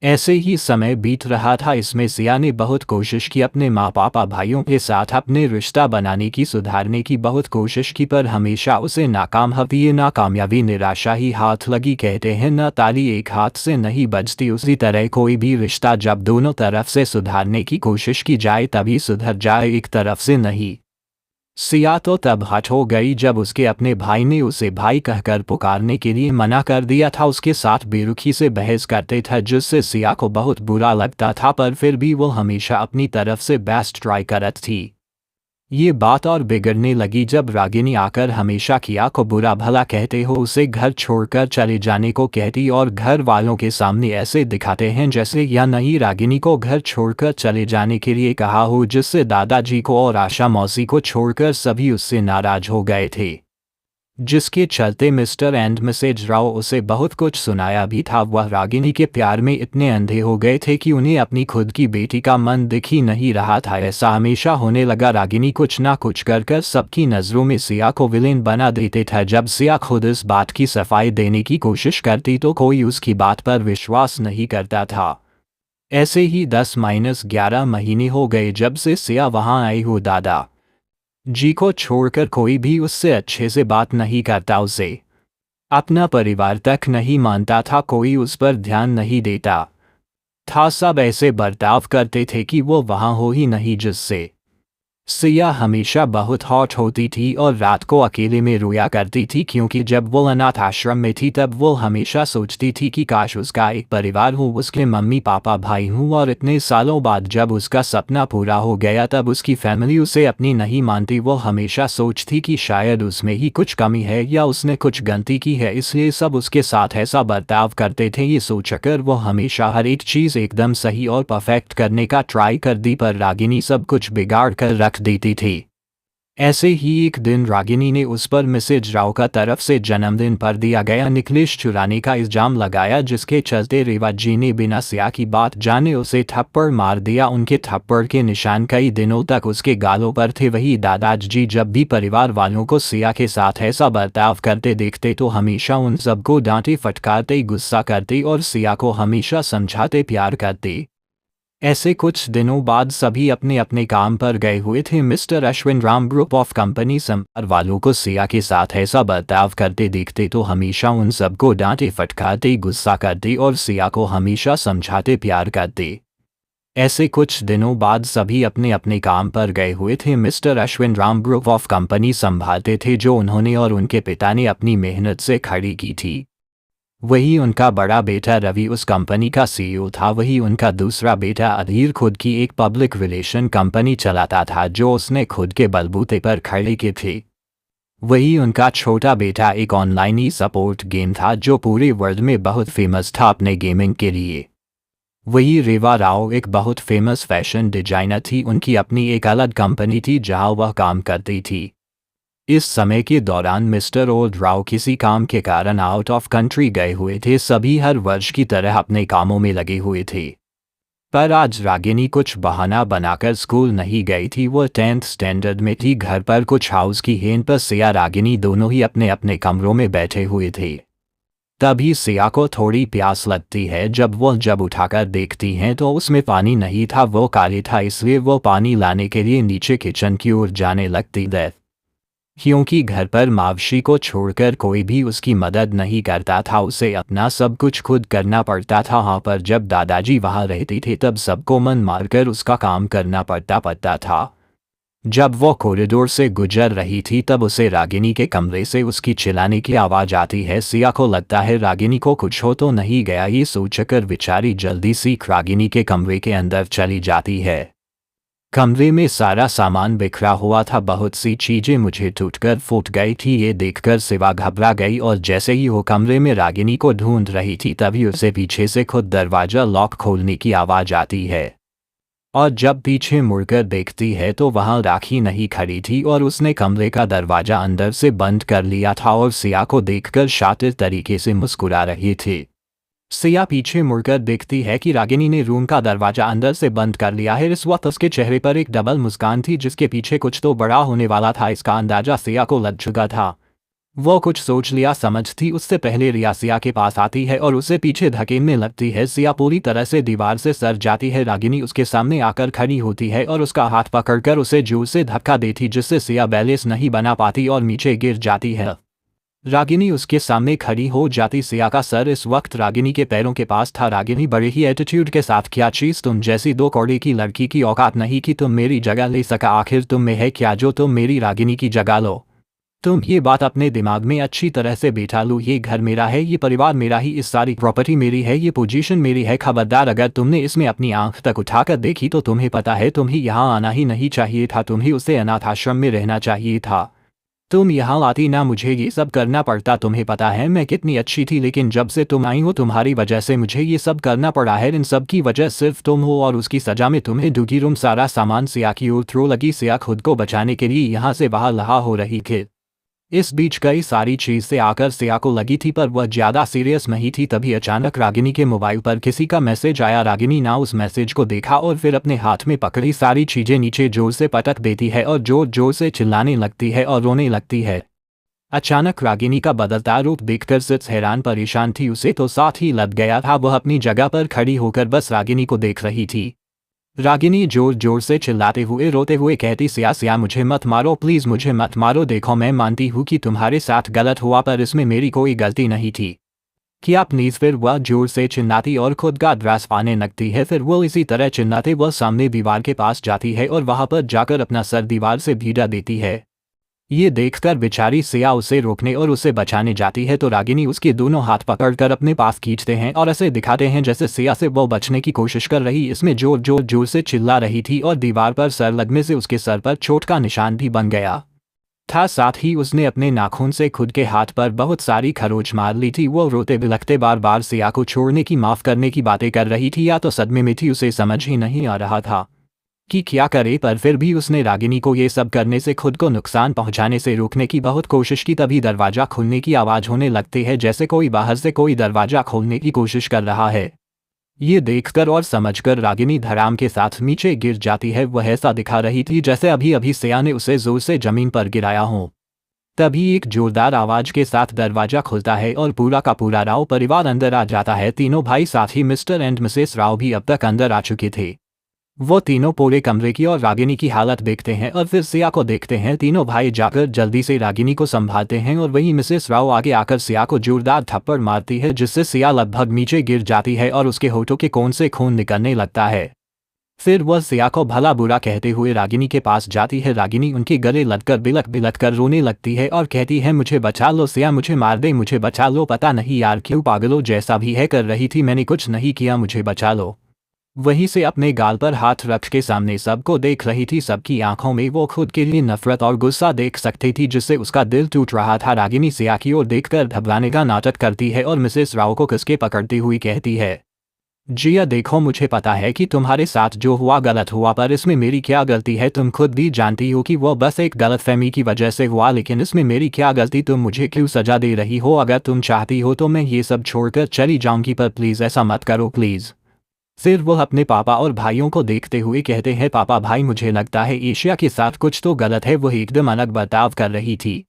ऐसे ही समय बीत रहा था। इसमें सिया ने बहुत कोशिश की अपने माँ पापा भाइयों के साथ अपने रिश्ता बनाने की, सुधारने की बहुत कोशिश की, पर हमेशा उसे नाकाम हुई। ये नाकामयाबी निराशा ही हाथ लगी। कहते हैं न, ताली एक हाथ से नहीं बजती, उसी तरह कोई भी रिश्ता जब दोनों तरफ से सुधारने की कोशिश की जाए तभी सुधर जाए, एक तरफ से नहीं। सिया तो तब हट हो गई जब उसके अपने भाई ने उसे भाई कहकर पुकारने के लिए मना कर दिया था। उसके साथ बेरुखी से बहस करते थे जिससे सिया को बहुत बुरा लगता था, पर फिर भी वो हमेशा अपनी तरफ से बेस्ट ट्राई करती थी। ये बात और बिगड़ने लगी जब रागिनी आकर हमेशा किया को बुरा भला कहते हो उसे घर छोड़कर चले जाने को कहती और घर वालों के सामने ऐसे दिखाते हैं जैसे या नहीं रागिनी को घर छोड़कर चले जाने के लिए कहा हो, जिससे दादाजी को और आशा मौसी को छोड़कर सभी उससे नाराज हो गए थे। जिसके चलते मिस्टर एंड मिसेज राव उसे बहुत कुछ सुनाया भी था। वह रागिनी के प्यार में इतने अंधे हो गए थे कि उन्हें अपनी खुद की बेटी का मन दिख ही नहीं रहा था। ऐसा हमेशा होने लगा। रागिनी कुछ ना कुछ कर कर सबकी नज़रों में सिया को विलेन बना देते थे। जब सिया खुद इस बात की सफाई देने की कोशिश करती तो कोई उसकी बात पर विश्वास नहीं करता था। ऐसे ही 10-11 महीने हो गए जब से सिया वहाँ आई हो। दादा जी को छोड़कर कोई भी उससे अच्छे से बात नहीं करता, उसे अपना परिवार तक नहीं मानता था, कोई उस पर ध्यान नहीं देता था। सब ऐसे बर्ताव करते थे कि वो वहाँ हो ही नहीं, जिससे सिया हमेशा बहुत हॉट होती थी और रात को अकेले में रोया करती थी, क्योंकि जब वो अनाथ आश्रम में थी तब वो हमेशा सोचती थी कि काश उसका एक परिवार हो, उसके मम्मी पापा भाई हों। और इतने सालों बाद जब उसका सपना पूरा हो गया तब उसकी फैमिली उसे अपनी नहीं मानती। वो हमेशा सोचती कि शायद उसमें ही कुछ कमी है या उसने कुछ गलती की है, इसलिए सब उसके साथ ऐसा बर्ताव करते थे। ये सोचकर वो हमेशा हर एक चीज़ एकदम सही और परफेक्ट करने का ट्राई करती, पर रागिनी सब कुछ बिगाड़ कर रख देती थी। ऐसे ही एक दिन रागिनी ने उस पर मिसेज राव का तरफ से जन्मदिन पर दिया गया निकलेश चुराने का इल्जाम लगाया, जिसके चलते रेवा जी ने बिना सिया की बात जाने उसे थप्पड़ मार दिया। उनके थप्पड़ के निशान कई दिनों तक उसके गालों पर थे। वही दादाजी जब भी परिवार वालों को सिया के साथ ऐसा बर्ताव करते देखते तो हमेशा उन सबको डांटे फटकारते, गुस्सा करते और सिया को हमेशा समझाते, प्यार करते। ऐसे कुछ दिनों बाद सभी अपने अपने काम पर गए हुए थे। Mister Ashwin Ram group of company संभार वालों को सिया के साथ ऐसा बर्ताव करते देखते तो हमेशा उन सबको डांटे फटकारते, गुस्सा करते और सिया को हमेशा समझाते, प्यार करते। ऐसे कुछ दिनों बाद सभी अपने अपने काम पर गए हुए थे। Mister Ashwin Ram group of company संभालते थे, जो उन्होंने और उनके पिता ने अपनी मेहनत से खड़ी की थी। वही उनका बड़ा बेटा रवि उस कंपनी का सीईओ था। वही उनका दूसरा बेटा अधीर खुद की एक पब्लिक रिलेशन कंपनी चलाता था, जो उसने खुद के बलबूते पर खड़ी की थी। वही उनका छोटा बेटा एक ऑनलाइन ही सपोर्ट गेम था, जो पूरे वर्ल्ड में बहुत फेमस था अपने गेमिंग के लिए। वही रेवा राव एक बहुत फेमस फैशन डिजाइनर थी। उनकी अपनी एक अलग कंपनी थी जहां वह काम करती थी। इस समय के दौरान मिस्टर ओल्ड राव किसी काम के कारण आउट ऑफ कंट्री गए हुए थे। सभी हर वर्ष की तरह अपने कामों में लगे हुए थे, पर आज रागिनी कुछ बहाना बनाकर स्कूल नहीं गई थी। वो 10th स्टैंडर्ड में थी। घर पर कुछ हाउस की हेन पर सिया रागिनी दोनों ही अपने अपने कमरों में बैठे हुए थे। तभी सिया को थोड़ी प्यास लगती है। जब उठाकर देखती हैं तो उसमें पानी नहीं था, वो काले था, इसलिए वो पानी लाने के लिए नीचे किचन की ओर जाने लगती है। क्योंकि घर पर मावशी को छोड़कर कोई भी उसकी मदद नहीं करता था, उसे अपना सब कुछ खुद करना पड़ता था। हाँ, पर जब दादाजी वहाँ रहते थे तब सबको मन मारकर उसका काम करना पड़ता था। जब वो कॉरिडोर से गुजर रही थी तब उसे रागिनी के कमरे से उसकी चिल्लाने की आवाज़ आती है। सिया को लगता है रागिनी को कुछ हो तो नहीं गया। ये सोचकर बेचारी जल्दी सी रागिनी के कमरे के अंदर चली जाती है। कमरे में सारा सामान बिखरा हुआ था। बहुत सी चीजें मुझे टूटकर फूट गई थी। ये देखकर सिवा घबरा गई और जैसे ही वो कमरे में रागिनी को ढूंढ रही थी तभी उसे पीछे से खुद दरवाजा लॉक खोलने की आवाज आती है। और जब पीछे मुड़कर देखती है तो वहां राखी नहीं खड़ी थी और उसने कमरे का दरवाजा अंदर से बंद कर लिया था और सिया को देखकर शातिर तरीके से मुस्कुरा रही थी। सिया पीछे मुड़कर देखती है कि रागिनी ने रूम का दरवाजा अंदर से बंद कर लिया है। इस वक्त उसके चेहरे पर एक डबल मुस्कान थी, जिसके पीछे कुछ तो बड़ा होने वाला था। इसका अंदाजा सिया को लग चुका था। वो कुछ सोच लिया समझती उससे पहले रिया सिया के पास आती है और उसे पीछे धकेलने लगती है। सिया पूरी तरह से दीवार से सर जाती है। रागिनी उसके सामने आकर खड़ी होती है और उसका हाथ पकड़कर उसे जोर से धक्का देती, जिससे सिया बैलेंस नहीं बना पाती और नीचे गिर जाती है। रागिनी उसके सामने खड़ी हो जाती। सिया का सर इस वक्त रागिनी के पैरों के पास था। रागिनी बड़े ही एटीट्यूड के साथ, क्या चीज़ तुम जैसी दो कौड़े की लड़की की औकात नहीं कि तुम मेरी जगह ले सका? आखिर तुम में है क्या जो तुम मेरी रागिनी की जगह लो? तुम ये बात अपने दिमाग में अच्छी तरह से बैठा लो। ये घर मेरा है, ये परिवार मेरा ही, इस सारी प्रॉपर्टी मेरी है, ये पोजीशन मेरी है। खबरदार, अगर तुमने इसमें अपनी आंख तक उठाकर देखी तो तुम्हें पता है तुम्हें यहाँ आना ही नहीं चाहिए था। तुम्हें उसे अनाथ आश्रम में रहना चाहिए था। तुम यहाँ आती ना, मुझे ये सब करना पड़ता। तुम्हें पता है मैं कितनी अच्छी थी, लेकिन जब से तुम आई हो तुम्हारी वजह से मुझे ये सब करना पड़ा है। इन सब की वजह सिर्फ तुम हो और उसकी सजा में तुम्हें ड्यूटी रूम सारा सामान सिया की ओर थ्रो लगी। सिया खुद को बचाने के लिए यहाँ से बाहर लहा हो रही थी। इस बीच कई सारी चीज से आकर सिया को लगी थी, पर वह ज्यादा सीरियस नहीं थी। तभी अचानक रागिनी के मोबाइल पर किसी का मैसेज आया। रागिनी ना उस मैसेज को देखा और फिर अपने हाथ में पकड़ी सारी चीजें नीचे जोर से पटक देती है और जोर जोर से चिल्लाने लगती है और रोने लगती है। अचानक रागिनी का बदलता रूप देखकर सिर्फ हैरान परेशान थी। उसे तो साथ ही लग गया था। वह अपनी जगह पर खड़ी होकर बस रागिनी को देख रही थी। रागिनी जोर जोर से चिल्लाते हुए रोते हुए कहती, सिया सिया मुझे मत मारो, प्लीज मुझे मत मारो। देखो मैं मानती हूँ कि तुम्हारे साथ गलत हुआ, पर इसमें मेरी कोई गलती नहीं थी। क्या प्लीज? फिर वह जोर से चिल्लाती और खुद का ड्रास पाने लगती है। फिर वो इसी तरह चिल्लाते वह सामने दीवार के पास जाती है और वहां पर जाकर अपना सर दीवार से भीड़ा देती है। ये देखकर बेचारी सिया उसे रोकने और उसे बचाने जाती है तो रागिनी उसके दोनों हाथ पकड़कर अपने पास खींचते हैं और ऐसे दिखाते हैं जैसे सिया से वो बचने की कोशिश कर रही। इसमें जोर जोर जोर से चिल्ला रही थी और दीवार पर सर लगने से उसके सर पर चोट का निशान भी बन गया था। साथ ही उसने अपने नाखून से खुद के हाथ पर बहुत सारी खरोच मार ली थी। वो रोते बिलखते बार बार सिया को छोड़ने की, माफ करने की बातें कर रही थी, या तो सदमे में थी, उसे समझ ही नहीं आ रहा था। कि क्या करे, पर फिर भी उसने रागिनी को ये सब करने से खुद को नुकसान पहुंचाने से रोकने की बहुत कोशिश की। तभी दरवाज़ा खुलने की आवाज़ होने लगती है, जैसे कोई बाहर से कोई दरवाज़ा खोलने की कोशिश कर रहा है। ये देखकर और समझकर रागिनी धड़ाम के साथ नीचे गिर जाती है। वह ऐसा दिखा रही थी जैसे अभी अभी सिया ने उसे जोर से जमीन पर गिराया हो। तभी एक जोरदार आवाज के साथ दरवाजा खुलता है और पूरा का पूरा राव परिवार अंदर आ जाता है। तीनों भाई साथ ही मिस्टर एंड मिसेस राव भी अब तक अंदर आ चुके थे। वो तीनों पूरे कमरे की और रागिनी की हालत देखते हैं और फिर सिया को देखते हैं। तीनों भाई जाकर जल्दी से रागिनी को संभालते हैं और वहीं मिसेस राव आगे आकर सिया को जोरदार थप्पड़ मारती है, जिससे सिया लगभग नीचे गिर जाती है और उसके होठों के कोन से खून निकलने लगता है। फिर वह सिया को भला बुरा कहते हुए रागिनी के पास जाती है। रागिनी उनके गले लगकर बिलक बिलक कर रोने लगती है और कहती है, मुझे बचा लो सिया, मुझे मार दे, मुझे बचा लो, पता नहीं यार क्यों पागलों जैसा भी है कर रही थी, मैंने कुछ नहीं किया, मुझे बचा लो। वहीं से अपने गाल पर हाथ रख के सामने सबको देख रही थी। सबकी आंखों में वो खुद के लिए नफरत और गुस्सा देख सकती थी, जिससे उसका दिल टूट रहा था। रागिनी सिया की ओर देखकर घबराने का नाटक करती है और मिसेस राव को किसके पकड़ती हुई कहती है, जिया देखो, मुझे पता है कि तुम्हारे साथ जो हुआ गलत हुआ, पर इसमें मेरी क्या गलती है? तुम खुद भी जानती हो कि वो बस एक गलतफहमी की वजह से हुआ, लेकिन इसमें मेरी क्या गलती? तुम मुझे क्यों सजा दे रही हो? अगर तुम चाहती हो तो मैं ये सब छोड़कर चली जाऊंगी, पर प्लीज़ ऐसा मत करो प्लीज़। फिर वह अपने पापा और भाइयों को देखते हुए कहते हैं, पापा भाई, मुझे लगता है एशिया के साथ कुछ तो गलत है, वह एकदम अलग बर्ताव कर रही थी,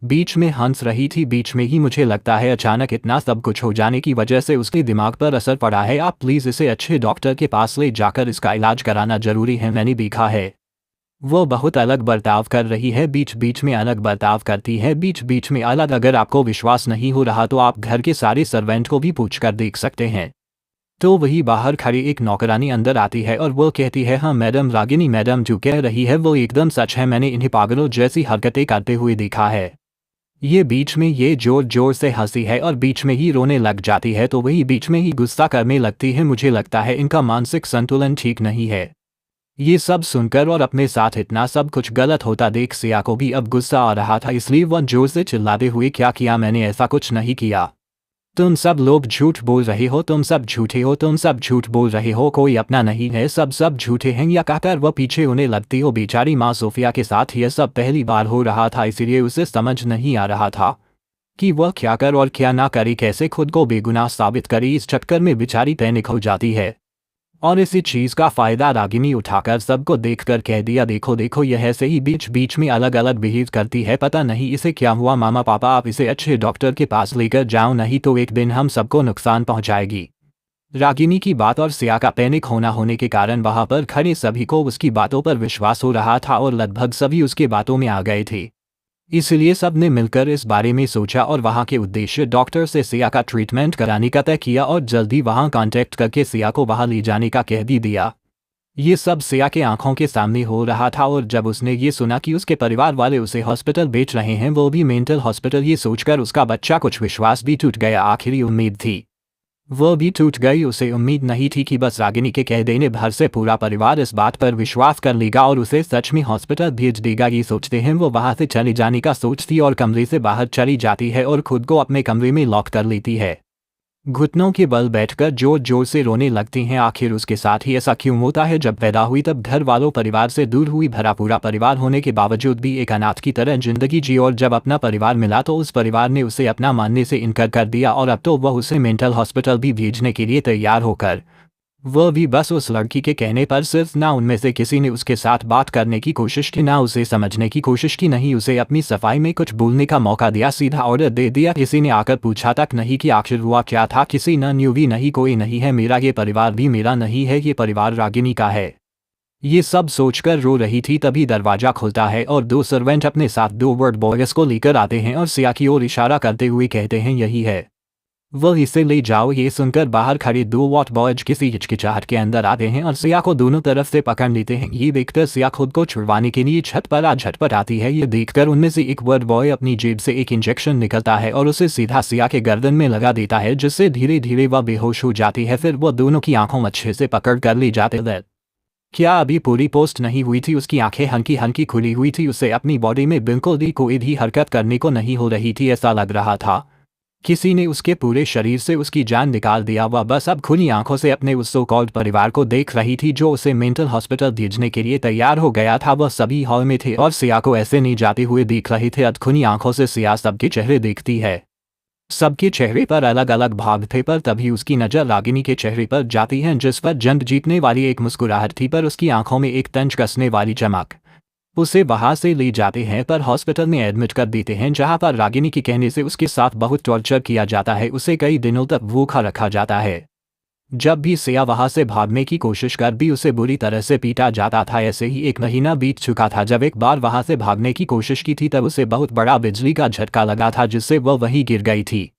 बीच में हंस रही थी, बीच में ही मुझे लगता है अचानक इतना सब कुछ हो जाने की वजह से उसके दिमाग पर असर पड़ा है। आप प्लीज़ इसे अच्छे डॉक्टर के पास ले जाकर इसका इलाज कराना जरूरी है, मैंने देखा है वो बहुत अलग बर्ताव कर रही है, बीच बीच में अलग बर्ताव करती है, बीच बीच में अलग। अगर आपको विश्वास नहीं हो रहा तो आप घर के सारे सर्वेंट को भी पूछकर देख सकते हैं। तो वही बाहर खड़ी एक नौकरानी अंदर आती है और वो कहती है, हाँ मैडम, रागिनी मैडम जो कह रही है वो एकदम सच है, मैंने इन्हें पागलों जैसी हरकतें करते हुए देखा है। ये बीच में ये जोर जोर से हंसी है और बीच में ही रोने लग जाती है, तो वही बीच में ही गुस्सा करने लगती है। मुझे लगता है इनका मानसिक संतुलन ठीक नहीं है। ये सब सुनकर और अपने साथ इतना सब कुछ गलत होता देख सिया को भी अब गुस्सा आ रहा था, इसलिए वह जोर से चिल्लाते हुए, क्या किया मैंने? ऐसा कुछ नहीं किया, तुम सब लोग झूठ बोल रहे हो, तुम सब झूठे हो, तुम सब झूठ बोल रहे हो, कोई अपना नहीं है, सब झूठे हैं। या कहकर वह पीछे होने लगती हो। बेचारी माँ सोफिया के साथ यह सब पहली बार हो रहा था, इसीलिए उसे समझ नहीं आ रहा था कि वह क्या कर और क्या ना करे, कैसे खुद को बेगुनाह साबित करे। इस चक्कर में बेचारी पैनिक हो जाती है और इसी चीज़ का फ़ायदा रागिनी उठाकर सबको देखकर कह दिया, देखो देखो, यह ऐसे ही बीच बीच में अलग अलग बिहेव करती है, पता नहीं इसे क्या हुआ। मामा पापा, आप इसे अच्छे डॉक्टर के पास लेकर जाओ, नहीं तो एक दिन हम सबको नुकसान पहुंचाएगी। रागिनी की बात और सिया का पैनिक होने के कारण वहां पर खड़े सभी को उसकी बातों पर विश्वास हो रहा था और लगभग सभी उसके बातों में आ गए थे। इसलिए सब ने मिलकर इस बारे में सोचा और वहां के उद्देश्य डॉक्टर से सिया का ट्रीटमेंट कराने का तय किया और जल्दी वहां कांटेक्ट करके सिया को वहां ले जाने का कह भी दिया। ये सब सिया के आंखों के सामने हो रहा था और जब उसने ये सुना कि उसके परिवार वाले उसे हॉस्पिटल भेज रहे हैं, वो भी मेंटल हॉस्पिटल, ये सोचकर उसका बच्चा कुछ विश्वास भी टूट गया। आखिरी उम्मीद थी वो भी टूट गई। उसे उम्मीद नहीं थी कि बस रागिनी के कह देने भर से पूरा परिवार इस बात पर विश्वास कर लेगा और उसे सच में हॉस्पिटल भेज देगा। ये सोचते हैं वो वहां से चले जाने का सोचती और कमरे से बाहर चली जाती है और खुद को अपने कमरे में लॉक कर लेती है। घुटनों के बल बैठकर जोर जोर से रोने लगती हैं। आखिर उसके साथ ही ऐसा क्यों होता है? जब पैदा हुई तब घर वालों परिवार से दूर हुई, भरा पूरा परिवार होने के बावजूद भी एक अनाथ की तरह जिंदगी जी, और जब अपना परिवार मिला तो उस परिवार ने उसे अपना मानने से इनकार कर दिया और अब तो वह उसे मेंटल हॉस्पिटल भी भेजने के लिए तैयार होकर, वह भी बस उस लड़की के कहने पर। सिर्फ ना उनमें से किसी ने उसके साथ बात करने की कोशिश की, ना उसे समझने की कोशिश की, नहीं उसे अपनी सफाई में कुछ बोलने का मौका दिया, सीधा ऑर्डर दे दिया। किसी ने आकर पूछा तक नहीं कि आखिर हुआ क्या था। किसी न न्यू भी नहीं, कोई नहीं है मेरा, ये परिवार भी मेरा नहीं है, ये परिवार रागिनी का है। ये सब सोचकर रो रही थी, तभी दरवाजा खुलता है और दो सर्वेंट अपने साथ दो वर्ड बॉयज को लेकर आते हैं और सिया की ओर इशारा करते हुए कहते हैं, यही है, वह इसे ले जाओ। ये सुनकर बाहर खड़े दो वॉट बॉयज किसी हिचकिचाहट के अंदर आते हैं और सिया को दोनों तरफ से पकड़ लेते हैं। ये देखकर सिया खुद को छुड़वाने के लिए छत पर आ झटपट आती है। ये देखकर उनमें से एक वर्ड बॉय अपनी जेब से एक इंजेक्शन निकलता है और उसे सीधा सिया के गर्दन में लगा देता है, जिससे धीरे धीरे वह बेहोश हो जाती है। फिर वह दोनों की आंखों अच्छे से पकड़ कर ले जाते हैं। क्या अभी पूरी पोस्ट नहीं हुई थी? उसकी आंखें हल्की हल्की खुली हुई थी, उसे अपनी बॉडी में बिल्कुल भी कोई भी हरकत करने को नहीं हो रही थी। ऐसा लग रहा था किसी ने उसके पूरे शरीर से उसकी जान निकाल दिया। वह बस अब खुली आंखों से अपने उस सो कॉल्ड परिवार को देख रही थी जो उसे मेंटल हॉस्पिटल भेजने के लिए तैयार हो गया था। वह सभी हॉल में थे और सिया को ऐसे नहीं जाते हुए देख रहे थे। अधखुनी आंखों से सिया सबके चेहरे देखती है। सबके चेहरे पर अलग अलग भाव थे, पर तभी उसकी नज़र रागिनी के चेहरे पर जाती है जिस पर जंग जीतने वाली एक मुस्कुराहट थी, पर उसकी आंखों में एक तंज कसने वाली चमक। उसे वहां से ले जाते हैं पर हॉस्पिटल में एडमिट कर देते हैं, जहां पर रागिनी के कहने से उसके साथ बहुत टॉर्चर किया जाता है। उसे कई दिनों तक भूखा रखा जाता है। जब भी सिया वहां से भागने की कोशिश कर भी उसे बुरी तरह से पीटा जाता था। ऐसे ही एक महीना बीत चुका था जब एक बार वहां से भागने की कोशिश की थी, तब उसे बहुत बड़ा बिजली का झटका लगा था जिससे वह वहीं गिर गई थी।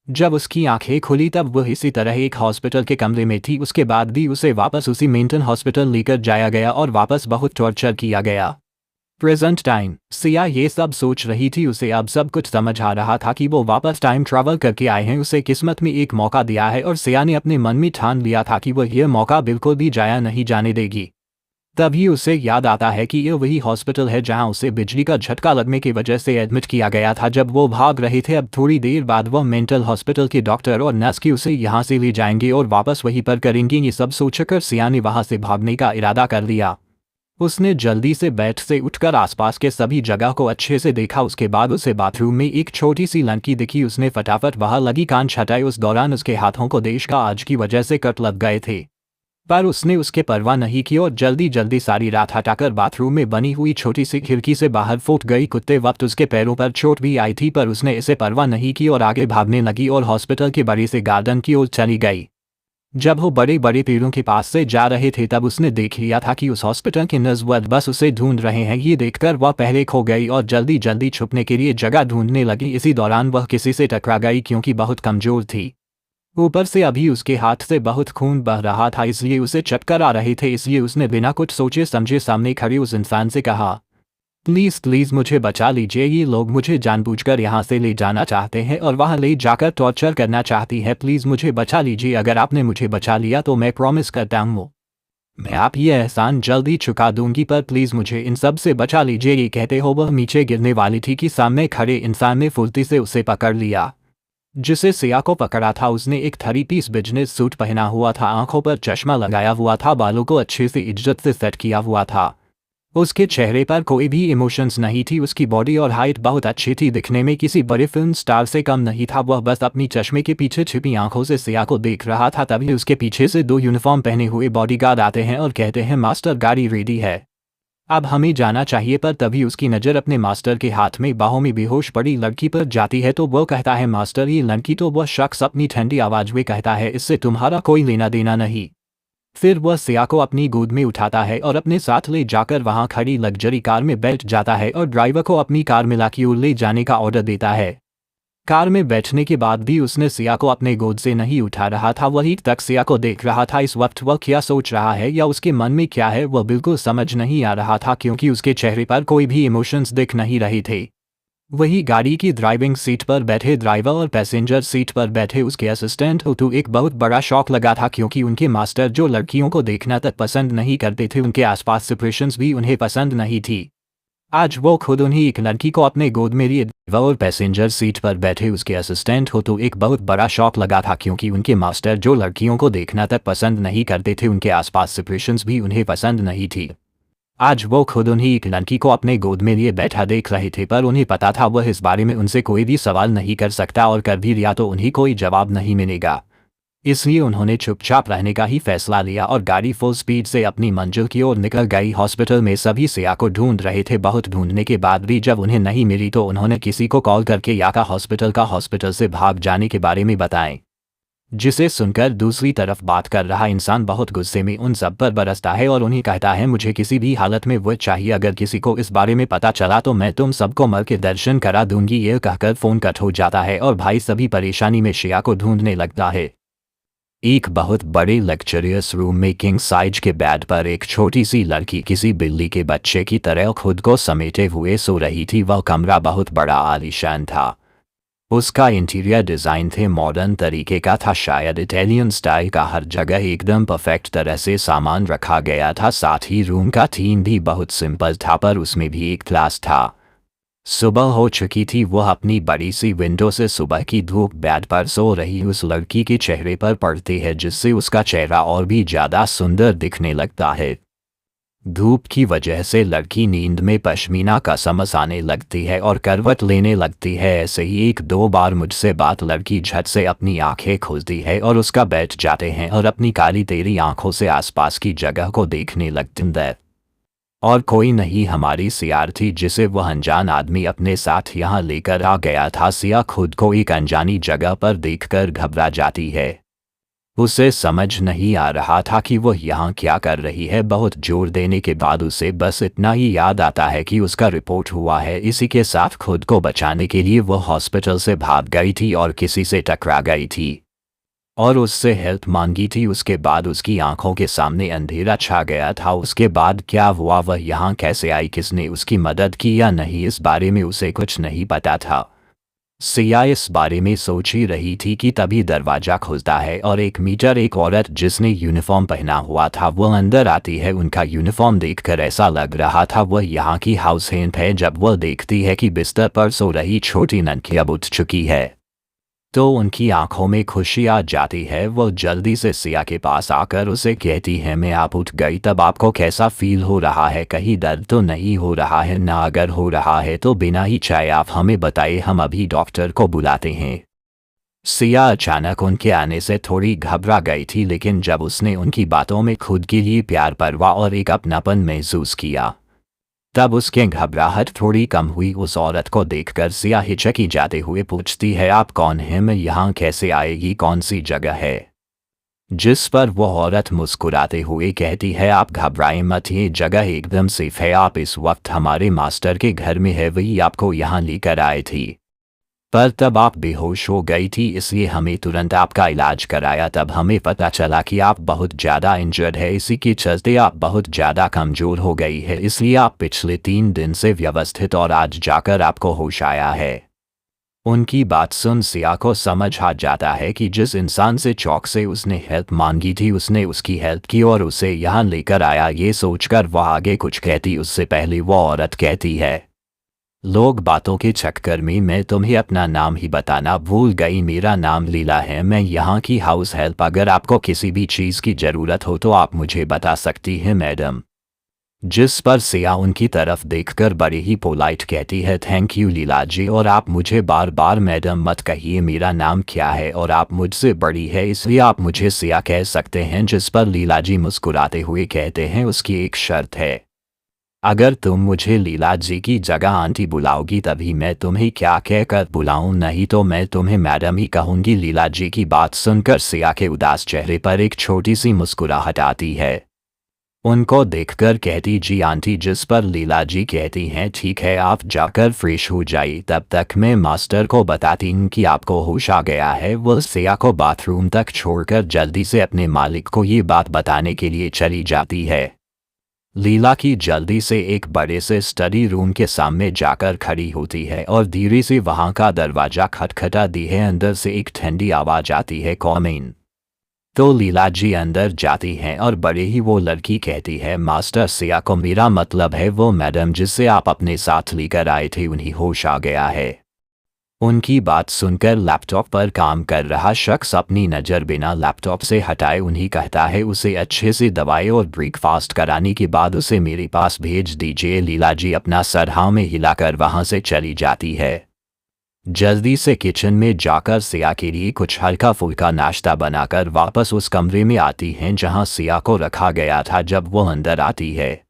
जब उसकी आंखें खुली तब वह इसी तरह एक हॉस्पिटल के कमरे में थी। उसके बाद भी उसे वापस उसी मेंटल हॉस्पिटल लेकर जाया गया और वापस बहुत टॉर्चर किया गया। प्रेजेंट टाइम सिया ये सब सोच रही थी। उसे अब सब कुछ समझ आ रहा था कि वो वापस टाइम ट्रैवल करके आए हैं। उसे किस्मत में एक मौका दिया है और सिया ने अपने मन में ठान लिया था कि वह यह मौका बिल्कुल भी जाया नहीं जाने देगी। तभी उसे याद आता है कि यह वही हॉस्पिटल है जहां उसे बिजली का झटका लगने की वजह से एडमिट किया गया था जब वो भाग रहे थे। अब थोड़ी देर बाद वह मेंटल हॉस्पिटल के डॉक्टर और नर्स की उसे यहाँ से ले जाएंगे और वापस वहीं पर करेंगे। ये सब सोचकर सिया ने वहां से भागने का इरादा कर लिया। उसने जल्दी से बेड से उठकर आसपास के सभी जगह को अच्छे से देखा। उसके बाद उसे बाथरूम में एक छोटी सी लड़की दिखी। उसने फटाफट वहां लगी कान छटाई। उस दौरान उसके हाथों को देश का आज की वजह से कट लग गए थे, पर उसने उसके परवाह नहीं की और जल्दी जल्दी सारी रात हटाकर बाथरूम में बनी हुई छोटी सी खिड़की से बाहर फूट गई। कुत्ते वक्त उसके पैरों पर चोट भी आई थी, पर उसने इसे परवाह नहीं की और आगे भागने लगी और हॉस्पिटल के बड़े से गार्डन की ओर चली गई। जब वो बड़े बड़े पेड़ों के पास से जा रहे थे तब उसने देख लिया था कि उस हॉस्पिटल के नज़र बस उसे ढूंढ रहे हैं। ये देखकर वह पहले खो गई और जल्दी जल्दी छुपने के लिए जगह ढूंढने लगी। इसी दौरान वह किसी से टकरा गई क्योंकि बहुत कमजोर थी। ऊपर से अभी उसके हाथ से बहुत खून बह रहा था, इसलिए उसे चक्कर आ रहे थे। इसलिए उसने बिना कुछ सोचे समझे सामने खड़े उस इंसान से कहा, प्लीज़ प्लीज़ मुझे बचा लीजिए। ये लोग मुझे जानबूझकर यहाँ से ले जाना चाहते हैं और वहाँ ले जाकर टॉर्चर करना चाहती है। प्लीज़ मुझे बचा लीजिए। अगर आपने मुझे बचा लिया तो मैं प्रॉमिस करता हूँ मैं आप ये एहसान जल्दी चुका दूंगी, पर प्लीज़ मुझे इन सब से बचा लीजिए। ये कहते हो वह नीचे गिरने वाली थी कि सामने खड़े इंसान ने फुर्ती से उसे पकड़ लिया। जिसे सिया को पकड़ा था उसने एक 3 पीस बिजनेस सूट पहना हुआ था, आंखों पर चश्मा लगाया हुआ था, बालों को अच्छे से इज्जत से सेट किया हुआ था। उसके चेहरे पर कोई भी इमोशंस नहीं थी। उसकी बॉडी और हाइट बहुत अच्छी थी, दिखने में किसी बड़े फिल्म स्टार से कम नहीं था। वह बस अपनी चश्मे के पीछे छिपी आंखों से सिया को देख रहा था। तभी उसके पीछे से 2 यूनिफॉर्म पहने हुए बॉडीगार्ड आते हैं और कहते हैं, मास्टर गाड़ी रेडी है, अब हमें जाना चाहिए। पर तभी उसकी नज़र अपने मास्टर के हाथ में बाहों में बेहोश पड़ी लड़की पर जाती है तो वो कहता है, मास्टर ये लड़की। तो वह शख्स अपनी ठंडी आवाज़ में कहता है, इससे तुम्हारा कोई लेना देना नहीं। फिर वह सिया को अपनी गोद में उठाता है और अपने साथ ले जाकर वहां खड़ी लग्जरी कार में बैठ जाता है और ड्राइवर को अपनी कार में की ओर ले जाने का ऑर्डर देता है। कार में बैठने के बाद भी उसने सिया को अपने गोद से नहीं उठा रहा था। वही तक सिया को देख रहा था। इस वक्त वह क्या सोच रहा है या उसके मन में क्या है वह बिल्कुल समझ नहीं आ रहा था, क्योंकि उसके चेहरे पर कोई भी इमोशंस दिख नहीं रहे थे। वही गाड़ी की ड्राइविंग सीट पर बैठे ड्राइवर और पैसेंजर सीट पर बैठे उसके असिस्टेंट को एक बहुत बड़ा शॉक लगा था, क्योंकि उनके मास्टर जो लड़कियों को देखना तक पसंद नहीं करते थे, उनके आसपास सिचुएशंस भी उन्हें पसंद नहीं थी। आज वो खुद उन्हीं एक लड़की को अपने गोद में लिए ड्राइवर और पैसेंजर सीट पर बैठे उसके असिस्टेंट को तो एक बहुत बड़ा शॉक लगा था, क्योंकि उनके मास्टर जो लड़कियों को देखना तक पसंद नहीं करते थे, उनके आसपास सिचुएशंस भी उन्हें पसंद नहीं थी। आज वो खुद उन्हीं एक लड़की को अपने गोद में लिए बैठा देख रहे थे, पर उन्हें पता था वह इस बारे में उनसे कोई भी सवाल नहीं कर सकता और कर भी लिया तो उन्हें कोई जवाब नहीं मिलेगा। इसलिए उन्होंने चुपचाप रहने का ही फैसला लिया और गाड़ी फुल स्पीड से अपनी मंजिल की ओर निकल गई। हॉस्पिटल में सभी सिया को ढूंढ रहे थे। बहुत ढूंढने के बाद भी जब उन्हें नहीं मिली तो उन्होंने किसी को कॉल करके याका हॉस्पिटल से भाग जाने के बारे में बताएं, जिसे सुनकर दूसरी तरफ बात कर रहा इंसान बहुत गुस्से में उन सब पर बरसता है और उन्हें कहता है, मुझे किसी भी हालत में वो चाहिए। अगर किसी को इस बारे में पता चला तो मैं तुम सबको मर के दर्शन करा दूंगी। ये कहकर फोन कट हो जाता है और भाई सभी परेशानी में शिया को ढूंढने लगता है। एक बहुत बड़े लग्जरियस रूम में किंग साइज के बेड पर एक छोटी सी लड़की किसी बिल्ली के बच्चे की तरह खुद को समेटे हुए सो रही थी। वह कमरा बहुत बड़ा आलीशान था। उसका इंटीरियर डिज़ाइन थे मॉडर्न तरीके का था, शायद इटालियन स्टाइल का। हर जगह एकदम परफेक्ट तरह से सामान रखा गया था। साथ ही रूम का थीम भी बहुत सिंपल था, पर उसमें भी एक क्लास था। सुबह हो चुकी थी। वह अपनी बड़ी सी विंडो से सुबह की धूप बेड पर सो रही उस लड़की के चेहरे पर पड़ती है, जिससे उसका चेहरा और भी ज़्यादा सुंदर दिखने लगता है। धूप की वजह से लड़की नींद में पश्मीना का समस आने लगती है और करवट लेने लगती है। ऐसे ही एक दो बार मुझसे बात लड़की झट से अपनी आंखें खोलती है और उसका बैठ जाते हैं और अपनी काली तेरी आंखों से आसपास की जगह को देखने लगती है। और कोई नहीं, हमारी सियार थी, जिसे वह अनजान आदमी अपने साथ यहाँ लेकर आ गया था। सिया खुद को एक अनजानी जगह पर देखकर घबरा जाती है। उसे समझ नहीं आ रहा था कि वह यहाँ क्या कर रही है। बहुत जोर देने के बाद उसे बस इतना ही याद आता है कि उसका रिपोर्ट हुआ है। इसी के साथ खुद को बचाने के लिए वह हॉस्पिटल से भाग गई थी और किसी से टकरा गई थी और उससे हेल्प मांगी थी। उसके बाद उसकी आंखों के सामने अंधेरा छा गया था। उसके बाद क्या हुआ, वह यहाँ कैसे आई, किसने उसकी मदद की या नहीं, इस बारे में उसे कुछ नहीं पता था। सिया इस बारे में सोच ही रही थी कि तभी दरवाज़ा खुलता है और 1 मीटर एक औरत जिसने यूनिफॉर्म पहना हुआ था वह अंदर आती है। उनका यूनिफॉर्म देखकर ऐसा लग रहा था वह यहाँ की हाउस हेल्प है। जब वह देखती है कि बिस्तर पर सो रही छोटी ननकी अब उठ चुकी है तो उनकी आंखों में खुशी आ जाती है। वह जल्दी से सिया के पास आकर उसे कहती है, मैं आप उठ गई तब आपको कैसा फील हो रहा है, कहीं दर्द तो नहीं हो रहा है ना? अगर हो रहा है तो बिना ही चाहे आप हमें बताइए, हम अभी डॉक्टर को बुलाते हैं। सिया अचानक उनके आने से थोड़ी घबरा गई थी, लेकिन जब उसने उनकी बातों में खुद के लिए प्यार, परवाह और एक अपनापन महसूस किया तब उसकी घबराहट थोड़ी कम हुई। उस औरत को देखकर सिया हिचकी जाते हुए पूछती है, आप कौन हैं, मैं यहाँ कैसे आएगी, कौन सी जगह है? जिस पर वह औरत मुस्कुराते हुए कहती है, आप घबराएं मत, ये जगह एकदम सेफ है। आप इस वक्त हमारे मास्टर के घर में है, वही आपको यहाँ लेकर आए थी, पर तब आप बेहोश हो गई थी, इसलिए हमें तुरंत आपका इलाज कराया। तब हमें पता चला कि आप बहुत ज़्यादा इंजर्ड है, इसी के चलते आप बहुत ज़्यादा कमज़ोर हो गई है, इसलिए आप पिछले 3 दिन से व्यवस्थित और आज जाकर आपको होश आया है। उनकी बात सुन सिया को समझ आ जाता है कि जिस इंसान से चौक से उसने हेल्प मांगी थी उसने उसकी हेल्प की और उसे यहाँ लेकर आया। ये सोचकर वह आगे कुछ कहती उससे पहले वो औरत कहती है, लोग बातों के चक्कर में मैं तुम्हें अपना नाम ही बताना भूल गई। मेरा नाम लीला है, मैं यहाँ की हाउस हेल्प। अगर आपको किसी भी चीज़ की ज़रूरत हो तो आप मुझे बता सकती हैं मैडम। जिस पर सिया उनकी तरफ देखकर बड़ी ही पोलाइट कहती है, थैंक यू लीला जी, और आप मुझे बार बार मैडम मत कहिए, मेरा नाम क्या है और आप मुझसे बड़ी है इसलिए आप मुझे सिया कह सकते हैं। जिस पर लीला जी मुस्कुराते हुए कहते हैं, उसकी एक शर्त है, अगर तुम मुझे लीला जी की जगह आंटी बुलाओगी तभी मैं तुम्हें क्या कहकर बुलाऊं, नहीं तो मैं तुम्हें मैडम ही कहूंगी। लीला जी की बात सुनकर सिया के उदास चेहरे पर एक छोटी सी मुस्कुराहट आती है। उनको देखकर कहती, जी आंटी। जिस पर लीला जी कहती हैं, ठीक है आप जाकर फ्रेश हो जाइए, तब तक मैं मास्टर को बताती हूँ कि आपको होश आ गया है। वह सिया को बाथरूम तक छोड़कर जल्दी से अपने मालिक को ये बात बताने के लिए चली जाती है। लीला की जल्दी से एक बड़े से स्टडी रूम के सामने जाकर खड़ी होती है और धीरे से वहां का दरवाज़ा खटखटाती है। अंदर से एक ठंडी आवाज़ आती है, कॉमेन। तो लीला जी अंदर जाती हैं और बड़े ही वो लड़की कहती है, मास्टर सिया को मेरा मतलब है वो मैडम जिससे आप अपने साथ लेकर आए थे, उन्हें होश आ गया है। उनकी बात सुनकर लैपटॉप पर काम कर रहा शख्स अपनी नज़र बिना लैपटॉप से हटाए उन्हें कहता है, उसे अच्छे से दवाई और ब्रेकफास्ट कराने के बाद उसे मेरे पास भेज दीजिए। लीला जी अपना सर हाँ में हिलाकर वहाँ से चली जाती है। जल्दी से किचन में जाकर सिया के लिए कुछ हल्का फुल्का नाश्ता बनाकर वापस उस कमरे में आती हैं जहाँ सिया को रखा गया था। जब वो अंदर आती है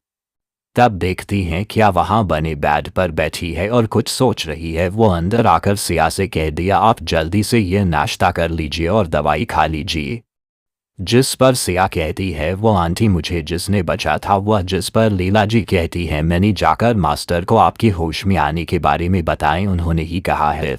तब देखती हैं क्या वहाँ बने बेड पर बैठी है और कुछ सोच रही है। वो अंदर आकर सिया से कह दिया, आप जल्दी से ये नाश्ता कर लीजिए और दवाई खा लीजिए। जिस पर सिया कहती है, वो आंटी मुझे जिसने बचा था वह। जिस पर लीला जी कहती है, मैंने जाकर मास्टर को आपके होश में आने के बारे में बताएं, उन्होंने ही कहा है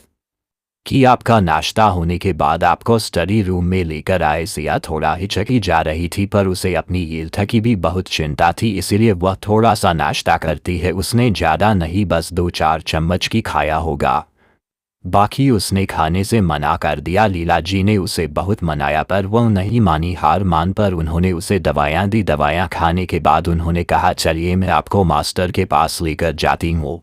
कि आपका नाश्ता होने के बाद आपको स्टडी रूम में लेकर आए। सिया थोड़ा हिचकी जा रही थी पर उसे अपनी हेल्थ की भी बहुत चिंता थी, इसीलिए वह थोड़ा सा नाश्ता करती है। उसने ज़्यादा नहीं, बस 2-4 चम्मच की खाया होगा, बाकी उसने खाने से मना कर दिया। लीला जी ने उसे बहुत मनाया पर वह नहीं मानी। हार मान पर उन्होंने उसे दवाइयाँ दी। दवाइयाँ खाने के बाद उन्होंने कहा, चलिए मैं आपको मास्टर के पास लेकर जाती हूँ।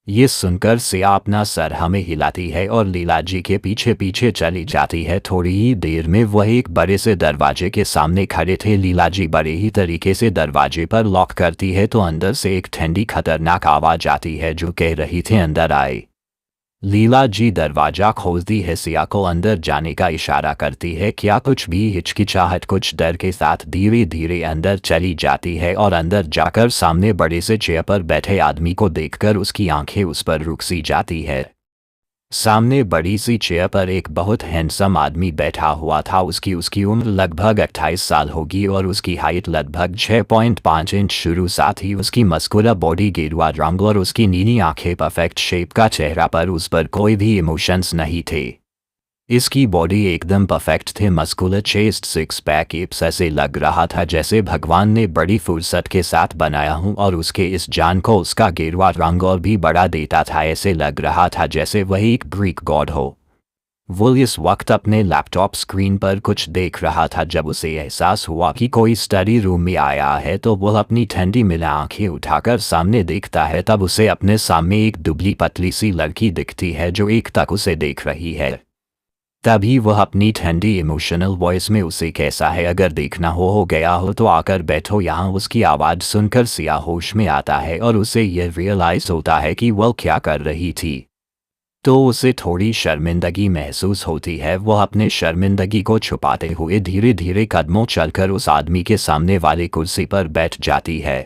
ये सुनकर सिया अपना सर हमें हिलाती है और लीला जी के पीछे पीछे चली जाती है। थोड़ी ही देर में वह एक बड़े से दरवाजे के सामने खड़े थे। लीला जी बड़े ही तरीके से दरवाजे पर लॉक करती है तो अंदर से एक ठंडी खतरनाक आवाज आती है जो कह रही थी अंदर आए। लीला जी दरवाजा खोलती है, सिया को अंदर जाने का इशारा करती है। क्या कुछ भी हिचकिचाहट कुछ डर के साथ धीरे धीरे अंदर चली जाती है और अंदर जाकर सामने बड़े से चेयर पर बैठे आदमी को देखकर उसकी आंखें उस पर रुक सी जाती है। सामने बड़ी सी चेयर पर एक बहुत हैंडसम आदमी बैठा हुआ था। उसकी उम्र लगभग 28 साल होगी और उसकी हाइट लगभग 6.5 इंच शुरू, साथ ही उसकी मस्कुलर बॉडी गेरुआ रंग और उसकी नीली आंखें परफेक्ट शेप का चेहरा पर उस पर कोई भी इमोशंस नहीं थे। इसकी बॉडी एकदम परफेक्ट थे, muscular chest, six pack, apps ऐसे लग रहा था जैसे भगवान ने बड़ी फुर्सत के साथ बनाया हूँ और उसके इस जान को उसका गेरुआ रंग और भी बड़ा देता था। ऐसे लग रहा था जैसे वह एक ग्रीक गॉड हो। वो इस वक्त अपने लैपटॉप स्क्रीन पर कुछ देख रहा था। जब उसे एहसास हुआ कि कोई स्टडी रूम में आया है तो वह अपनी ठंडी मिला आंखें उठाकर सामने देखता है। तब उसे अपने सामने एक दुबली पतली सी लड़की दिखती है जो एक तक उसे देख रही है। तभी वह अपनी ठंडी इमोशनल वॉइस में उसे कैसा है, अगर देखना हो गया हो तो आकर बैठो यहाँ। उसकी आवाज़ सुनकर सिया होश में आता है और उसे यह रियलाइज होता है कि वह क्या कर रही थी। तो उसे थोड़ी शर्मिंदगी महसूस होती है। वह अपने शर्मिंदगी को छुपाते हुए धीरे धीरे कदमों चलकर उस आदमी के सामने वाली कुर्सी पर बैठ जाती है।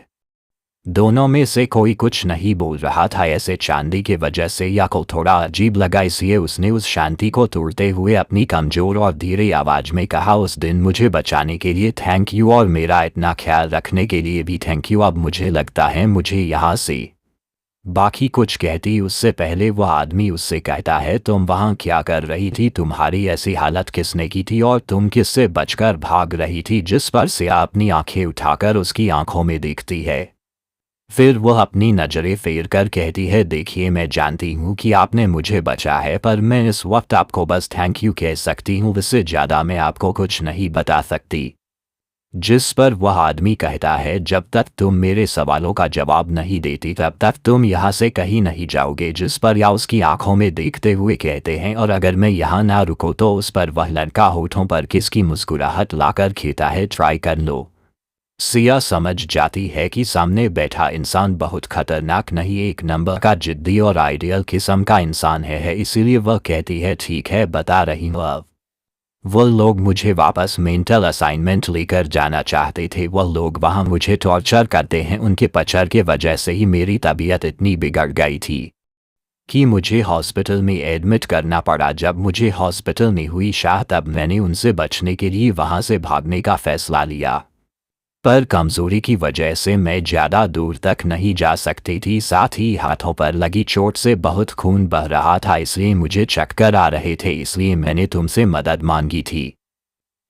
दोनों में से कोई कुछ नहीं बोल रहा था। ऐसे चांदी के वजह से या को थोड़ा अजीब लगा, इसलिए उसने उस शांति को तोड़ते हुए अपनी कमजोर और धीरे आवाज में कहा, उस दिन मुझे बचाने के लिए थैंक यू और मेरा इतना ख्याल रखने के लिए भी थैंक यू। अब मुझे लगता है मुझे यहाँ से। बाकी कुछ कहती उससे पहले वह आदमी उससे कहता है, तुम वहाँ क्या कर रही थी? तुम्हारी ऐसी हालत किसने की थी और तुम किससे बचकर भाग रही थी? जिस पर सिया अपनी आंखें उठाकर उसकी आंखों में देखती है। फिर वह अपनी नज़रें फेर कर कहती है, देखिए मैं जानती हूँ कि आपने मुझे बचा है, पर मैं इस वक्त आपको बस थैंक यू कह सकती हूँ, इससे ज़्यादा मैं आपको कुछ नहीं बता सकती। जिस पर वह आदमी कहता है, जब तक तुम मेरे सवालों का जवाब नहीं देती तब तक तुम यहाँ से कहीं नहीं जाओगे। जिस पर या उसकी आंखों में देखते हुए कहते हैं, और अगर मैं यहाँ ना रुको तो उस पर वह लड़का होठों पर किसकी मुस्कुराहट लाकर कहता है, ट्राई कर लो। सिया समझ जाती है कि सामने बैठा इंसान बहुत खतरनाक नहीं, एक नंबर का जिद्दी और आइडियल किस्म का इंसान है। इसीलिए वह कहती है, ठीक है बता रही हूँ। अब वो लोग मुझे वापस मेंटल असाइनमेंट लेकर जाना चाहते थे। वह लोग वहाँ मुझे टॉर्चर करते हैं। उनके पचर के वजह से ही मेरी तबीयत इतनी बिगड़ गई थी कि मुझे हॉस्पिटल में एडमिट करना पड़ा। जब मुझे हॉस्पिटल में हुई शाह तब मैंने उनसे बचने के लिए वहाँ से भागने का फैसला लिया, पर कमजोरी की वजह से मैं ज़्यादा दूर तक नहीं जा सकती थी। साथ ही हाथों पर लगी चोट से बहुत खून बह रहा था, इसलिए मुझे चक्कर आ रहे थे, इसलिए मैंने तुमसे मदद मांगी थी।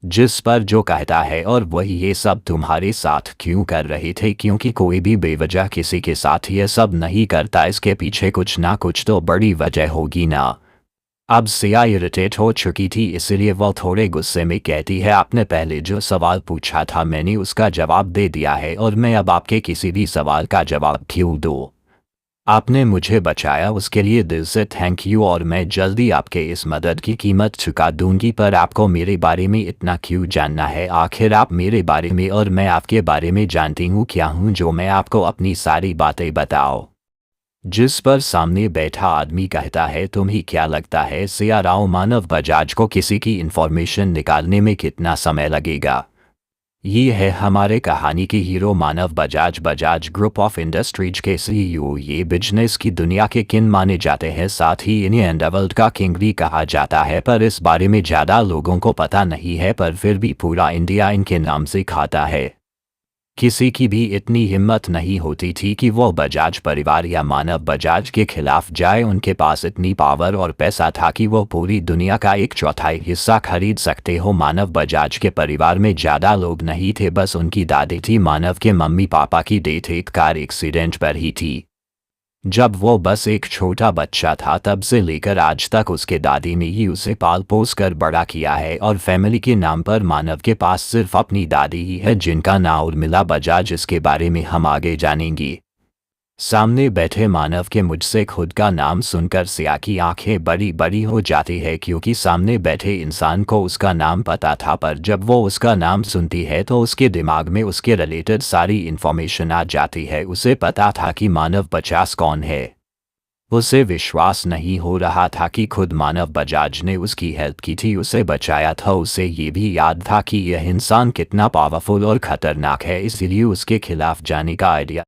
जिस पर जो कहता है, और वही ये सब तुम्हारे साथ क्यों कर रहे थे? क्योंकि कोई भी बेवजह किसी के साथ ये सब नहीं करता, इसके पीछे कुछ ना कुछ तो बड़ी वजह होगी ना। अब सिया इरिटेट हो चुकी थी, इसलिए वह थोड़े गुस्से में कहती है, आपने पहले जो सवाल पूछा था मैंने उसका जवाब दे दिया है, और मैं अब आपके किसी भी सवाल का जवाब क्यों दूँ? आपने मुझे बचाया उसके लिए दिल से थैंक यू, और मैं जल्दी आपके इस मदद की कीमत चुका दूंगी। पर आपको मेरे बारे में इतना क्यों जानना है? आखिर आप मेरे बारे में और मैं आपके बारे में जानती हूँ क्या हूँ जो मैं आपको अपनी सारी बातें बताओ। जिस पर सामने बैठा आदमी कहता है, तुम्हें क्या लगता है सिया राव मानव बजाज को किसी की इन्फॉर्मेशन निकालने में कितना समय लगेगा? ये है हमारे कहानी के hero Manav Bajaj, Bajaj group of industries के सीईओ। ये बिजनेस की दुनिया के किंग माने जाते हैं, साथ ही इन्हें अंडरवर्ल्ड का किंग भी कहा जाता है, पर इस बारे में ज़्यादा लोगों को पता नहीं है। पर फिर भी पूरा इंडिया इनके नाम से खाता है। किसी की भी इतनी हिम्मत नहीं होती थी कि वो बजाज परिवार या मानव बजाज के खिलाफ जाए। उनके पास इतनी पावर और पैसा था कि वो पूरी दुनिया का 1/4 हिस्सा खरीद सकते हो। मानव बजाज के परिवार में ज़्यादा लोग नहीं थे, बस उनकी दादी थी। मानव के मम्मी पापा की डेथ एक कार एक्सीडेंट पर ही थी। जब वो बस एक छोटा बच्चा था तब से लेकर आज तक उसके दादी ने ही उसे पाल पोस कर बड़ा किया है, और फैमिली के नाम पर मानव के पास सिर्फ अपनी दादी ही है जिनका नाम उर्मिला बजाज। इसके बारे में हम आगे जानेंगे। सामने बैठे मानव के मुझसे खुद का नाम सुनकर सिया की आंखें बड़ी बड़ी हो जाती है, क्योंकि सामने बैठे इंसान को उसका नाम पता था, पर जब वो उसका नाम सुनती है तो उसके दिमाग में उसके रिलेटेड सारी इन्फॉर्मेशन आ जाती है। उसे पता था कि मानव बजाज कौन है। उसे विश्वास नहीं हो रहा था कि खुद मानव बजाज ने उसकी हेल्प की थी, उसे बचाया था। उसे ये भी याद था कि यह इंसान कितना पावरफुल और ख़तरनाक है, इसलिए उसके खिलाफ जाने का आइडिया